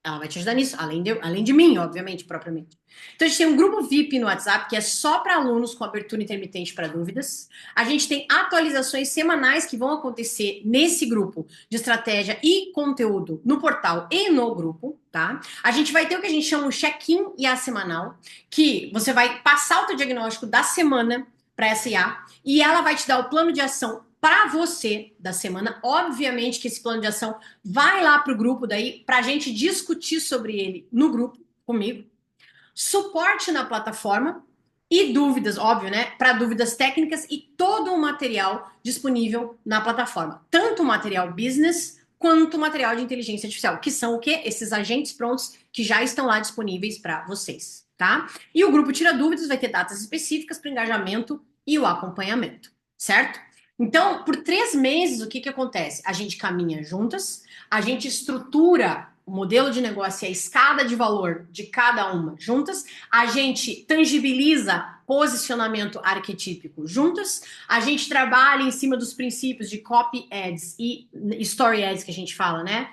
Ela vai te ajudar nisso, além de mim, obviamente, propriamente. Então, a gente tem um grupo VIP no WhatsApp, que é só para alunos com abertura intermitente para dúvidas. A gente tem atualizações semanais que vão acontecer nesse grupo de estratégia e conteúdo no portal e no grupo, tá? A gente vai ter o que a gente chama o check-in IA semanal, que você vai passar o teu diagnóstico da semana para essa IA e ela vai te dar o plano de ação para você da semana. Obviamente que esse plano de ação vai lá para o grupo daí para a gente discutir sobre ele no grupo comigo. Suporte na plataforma e dúvidas, óbvio, né? Para dúvidas técnicas e todo o material disponível na plataforma. Tanto o material business quanto o material de inteligência artificial, que são o quê? Esses agentes prontos que já estão lá disponíveis para vocês. tá? E o grupo Tira Dúvidas vai ter datas específicas para o engajamento e o acompanhamento, certo? Então, por 3 meses, o que acontece? A gente caminha juntas, a gente estrutura o modelo de negócio e a escada de valor de cada uma juntas, a gente tangibiliza posicionamento arquetípico juntas, a gente trabalha em cima dos princípios de copy ads e story ads que a gente fala, né?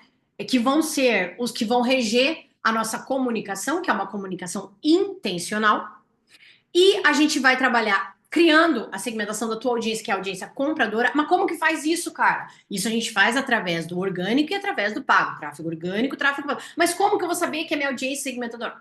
Que vão ser os que vão reger a nossa comunicação, que é uma comunicação intencional, e a gente vai trabalhar criando a segmentação da tua audiência, que é a audiência compradora. Mas como que faz isso, cara? Isso a gente faz através do orgânico e através do pago. Tráfego orgânico, tráfego pago. Mas como que eu vou saber que é minha audiência segmentadora?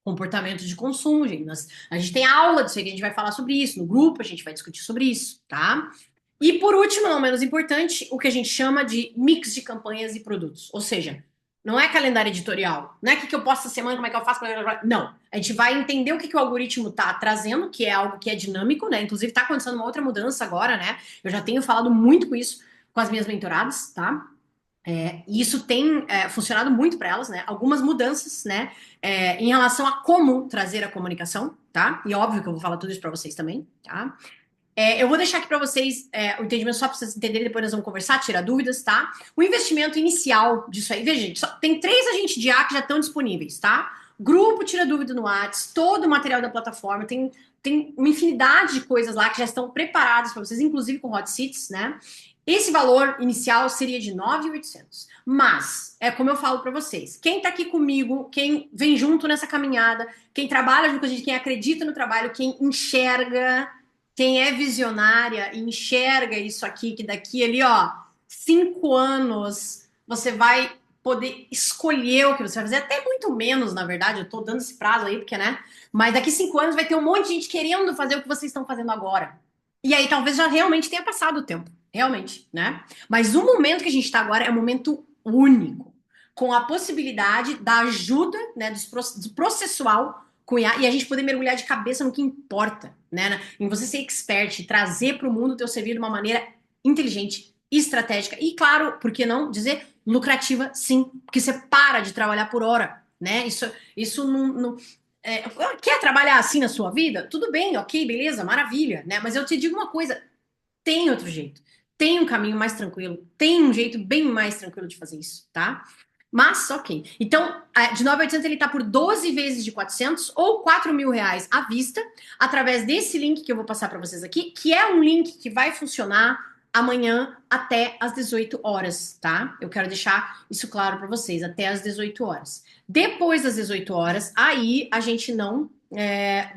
Comportamento de consumo, gente. A gente tem aula disso aí, que a gente vai falar sobre isso. No grupo, a gente vai discutir sobre isso, tá? E por último, não menos importante, o que a gente chama de mix de campanhas e produtos. Ou seja, não é calendário editorial, não é o que eu posto essa semana, como é que eu faço. Não, a gente vai entender o que o algoritmo está trazendo, que é algo que é dinâmico, né? Inclusive está acontecendo uma outra mudança agora, né? Eu já tenho falado muito com isso com as minhas mentoradas, tá? E isso tem funcionado muito para elas, né? Algumas mudanças, né? Em relação a como trazer a comunicação, tá? E óbvio que eu vou falar tudo isso para vocês também, tá? Eu vou deixar aqui para vocês o entendimento só para vocês entenderem, depois nós vamos conversar, tirar dúvidas, tá? O investimento inicial disso aí, veja, gente, tem 3 agentes de A que já estão disponíveis, tá? Grupo Tira Dúvida no WhatsApp, todo o material da plataforma, tem uma infinidade de coisas lá que já estão preparadas para vocês, inclusive com hot seats, né? Esse valor inicial seria de 9.800. Mas, é como eu falo para vocês, quem tá aqui comigo, quem vem junto nessa caminhada, quem trabalha junto com a gente, quem acredita no trabalho, quem enxerga, quem é visionária e enxerga isso aqui, que daqui ali, ó, 5 anos, você vai poder escolher o que você vai fazer, até muito menos, na verdade, eu tô dando esse prazo aí, porque, né? Mas daqui 5 anos vai ter um monte de gente querendo fazer o que vocês estão fazendo agora. E aí talvez já realmente tenha passado o tempo, realmente, né? Mas o momento que a gente está agora é um momento único, com a possibilidade da ajuda, né, do processual com IA, e a gente poder mergulhar de cabeça no que importa, né? Em você ser expert, trazer para o mundo o teu serviço de uma maneira inteligente, estratégica e, claro, por que não dizer lucrativa, sim, porque você para de trabalhar por hora, né? Isso não quer trabalhar assim na sua vida? Tudo bem, ok, beleza, maravilha, né? Mas eu te digo uma coisa, tem outro jeito, tem um caminho mais tranquilo, tem um jeito bem mais tranquilo de fazer isso, tá? Mas, ok. Então, de 9.800 ele tá por 12 vezes de 400 ou 4.000 reais à vista, através desse link que eu vou passar para vocês aqui, que é um link que vai funcionar amanhã até às 18 horas, tá? Eu quero deixar isso claro para vocês, até às 18 horas. Depois das 18 horas, aí a gente não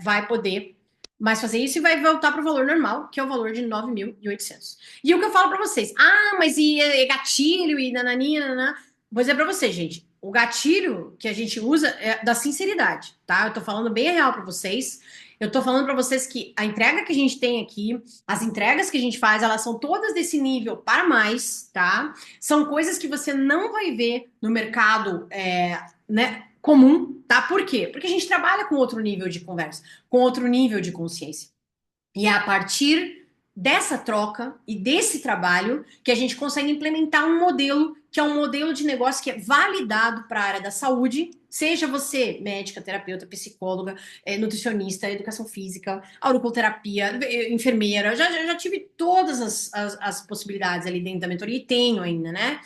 vai poder mais fazer isso e vai voltar para o valor normal, que é o valor de 9.800. E o que eu falo para vocês? Ah, mas e gatilho e nananinha, nananá? Vou dizer para vocês, gente, o gatilho que a gente usa é da sinceridade, tá? Eu tô falando bem real para vocês. Eu tô falando para vocês que a entrega que a gente tem aqui, as entregas que a gente faz, elas são todas desse nível para mais, tá? São coisas que você não vai ver no mercado, né, comum, tá? Por quê? Porque a gente trabalha com outro nível de conversa, com outro nível de consciência. E é a partir dessa troca e desse trabalho que a gente consegue implementar um modelo que é um modelo de negócio que é validado para a área da saúde, seja você médica, terapeuta, psicóloga, nutricionista, educação física, auriculoterapia, enfermeira, já tive todas as possibilidades ali dentro da mentoria e tenho ainda, né?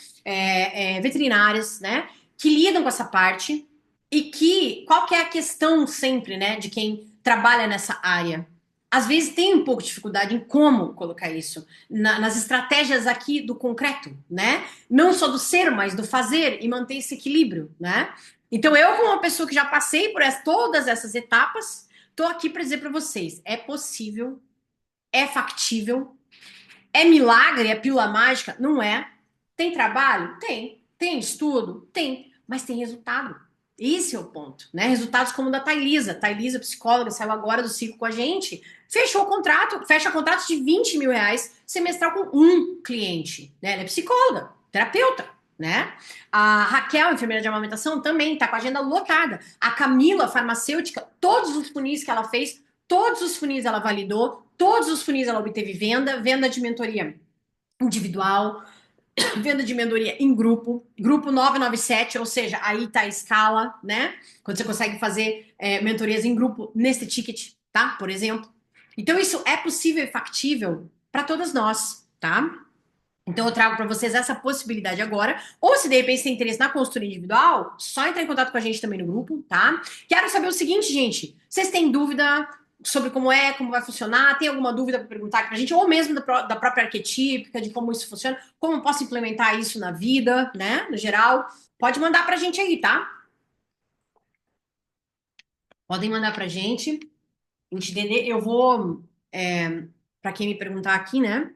Veterinárias, né? Que lidam com essa parte e que, qual que é a questão sempre, né, de quem trabalha nessa área? Às vezes tem um pouco de dificuldade em como colocar isso nas estratégias aqui do concreto, né? Não só do ser, mas do fazer e manter esse equilíbrio, né? Então eu, como uma pessoa que já passei por todas essas etapas, tô aqui para dizer para vocês, é possível, é factível, é milagre, é pílula mágica? Não é. Tem trabalho? Tem. Tem estudo? Tem. Mas tem resultado. Esse é o ponto, né? Resultados como o da Thailisa. Thailisa, psicóloga, saiu agora do ciclo com a gente, fechou o contrato, fecha contratos de 20 mil reais semestral com um cliente, né? Ela é psicóloga, terapeuta, né? A Raquel, enfermeira de amamentação, também tá com a agenda lotada. A Camila, farmacêutica, todos os funis que ela fez, todos os funis ela validou, todos os funis ela obteve venda de mentoria individual, venda de mentoria em grupo, grupo 997, ou seja, aí tá a escala, né? Quando você consegue fazer mentorias em grupo nesse ticket, tá? Por exemplo. Então, isso é possível e factível para todas nós, tá? Então, eu trago para vocês essa possibilidade agora. Ou se de repente tem interesse na consultoria individual, só entrar em contato com a gente também no grupo, tá? Quero saber o seguinte, gente. Vocês têm dúvida sobre como é, como vai funcionar? Tem alguma dúvida para perguntar aqui pra gente? Ou mesmo da própria arquetípica, de como isso funciona? Como eu posso implementar isso na vida, né? No geral. Pode mandar pra gente aí, tá? Podem mandar pra gente. A gente entender. Eu vou, para quem me perguntar aqui, né?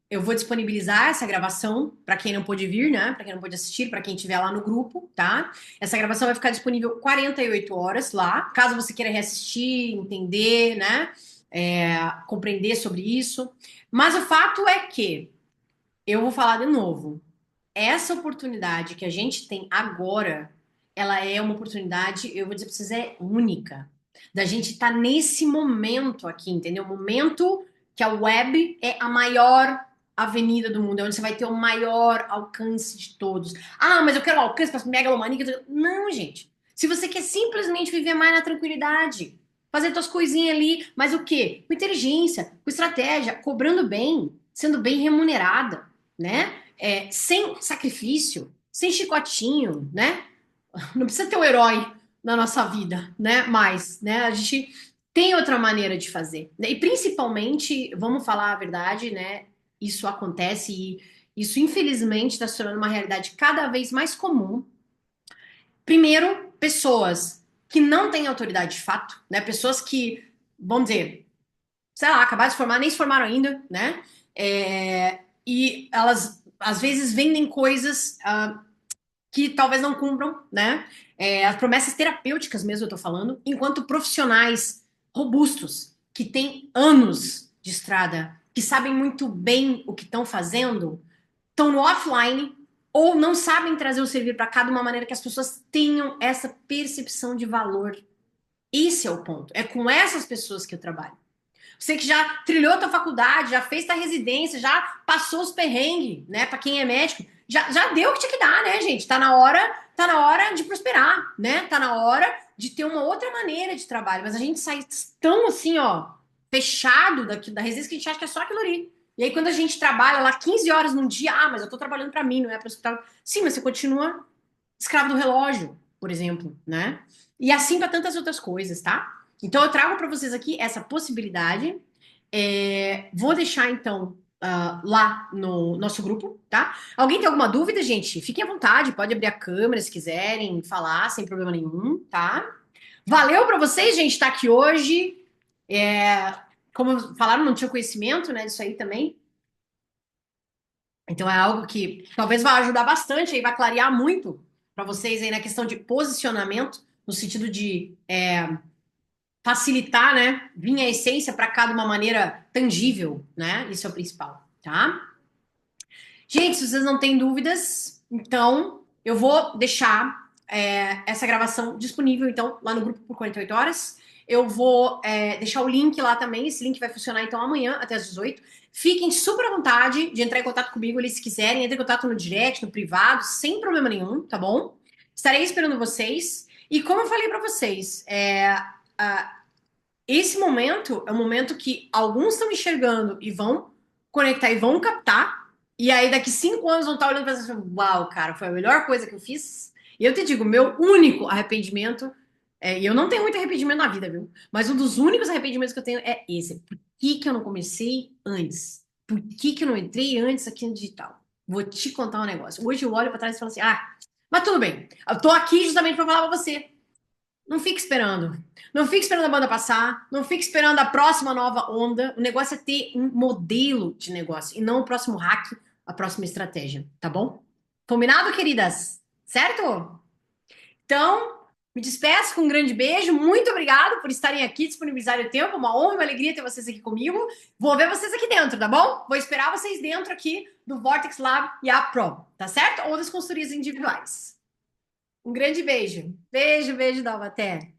Eu vou disponibilizar essa gravação para quem não pôde vir, né? Para quem não pôde assistir, para quem estiver lá no grupo, tá? Essa gravação vai ficar disponível 48 horas lá, caso você queira reassistir, entender, né? Compreender sobre isso. Mas o fato é que eu vou falar de novo. Essa oportunidade que a gente tem agora, ela é uma oportunidade, eu vou dizer para vocês, é única. Da gente estar nesse momento aqui, entendeu? Momento que a web é a maior avenida do mundo, é onde você vai ter o maior alcance de todos. Ah, mas eu quero alcance para megalomania. Não, gente. Se você quer simplesmente viver mais na tranquilidade, fazer suas coisinhas ali, mas o quê? Com inteligência, com estratégia, cobrando bem, sendo bem remunerada, né? Sem sacrifício, sem chicotinho, né? Não precisa ter um herói na nossa vida, né? Mas, né? A gente tem outra maneira de fazer. Né? E principalmente, vamos falar a verdade, né? Isso acontece e isso, infelizmente, está se tornando uma realidade cada vez mais comum. Primeiro, pessoas que não têm autoridade de fato, né? Pessoas que, vamos dizer, sei lá, acabaram de se formar, nem se formaram ainda, né? E elas às vezes vendem coisas que talvez não cumpram, né? As promessas terapêuticas mesmo eu tô falando, enquanto profissionais robustos, que têm anos de estrada, que sabem muito bem o que estão fazendo, estão no offline ou não sabem trazer o serviço para cá de uma maneira que as pessoas tenham essa percepção de valor. Esse é o ponto. É com essas pessoas que eu trabalho. Você que já trilhou a tua faculdade, já fez tua residência, já passou os perrengues, né? Para quem é médico, já deu o que tinha que dar, né, gente? Tá na hora de prosperar, né? Tá na hora de ter uma outra maneira de trabalho. Mas a gente sai tão assim, ó, fechado da residência que a gente acha que é só aquilo ali. E aí, quando a gente trabalha lá 15 horas num dia, mas eu tô trabalhando para mim, não é para o hospital. Sim, mas você continua escravo do relógio, por exemplo, né? E assim para tantas outras coisas, tá? Então eu trago para vocês aqui essa possibilidade. Vou deixar então lá no nosso grupo, tá? Alguém tem alguma dúvida, gente? Fiquem à vontade, pode abrir a câmera se quiserem falar, sem problema nenhum, tá? Valeu para vocês, gente, estar aqui hoje. Como falaram, não tinha conhecimento, né, disso aí também. Então é algo que talvez vá ajudar bastante aí, vai clarear muito para vocês aí na questão de posicionamento, no sentido de facilitar, né? Vir a essência para cá de uma maneira tangível, né? Isso é o principal, tá? Gente, se vocês não têm dúvidas, então eu vou deixar essa gravação disponível, então, lá no grupo por 48 horas. Eu vou deixar o link lá também. Esse link vai funcionar, então, amanhã até as 18. Fiquem super à vontade de entrar em contato comigo ali se quiserem. Entrem em contato no direct, no privado, sem problema nenhum, tá bom? Estarei esperando vocês. E como eu falei para vocês, esse momento é um momento que alguns estão enxergando e vão conectar e vão captar. E aí, daqui 5 anos, vão estar olhando para você e falando, uau, cara, foi a melhor coisa que eu fiz. E eu te digo, meu único arrependimento, e eu não tenho muito arrependimento na vida, viu? Mas um dos únicos arrependimentos que eu tenho é esse. Por que que eu não comecei antes? Por que que eu não entrei antes aqui no digital? Vou te contar um negócio. Hoje eu olho para trás e falo assim, mas tudo bem. Eu tô aqui justamente para falar para você. Não fique esperando. Não fique esperando a banda passar. Não fique esperando a próxima nova onda. O negócio é ter um modelo de negócio e não o próximo hack, a próxima estratégia, tá bom? Combinado, queridas? Certo? Então, me despeço com um grande beijo. Muito obrigado por estarem aqui, disponibilizarem o tempo. Uma honra e uma alegria ter vocês aqui comigo. Vou ver vocês aqui dentro, tá bom? Vou esperar vocês dentro aqui do Vortex Lab e a Pro, tá certo? Ou das consultorias individuais. Um grande beijo. Beijo, beijo, Dalva. Até.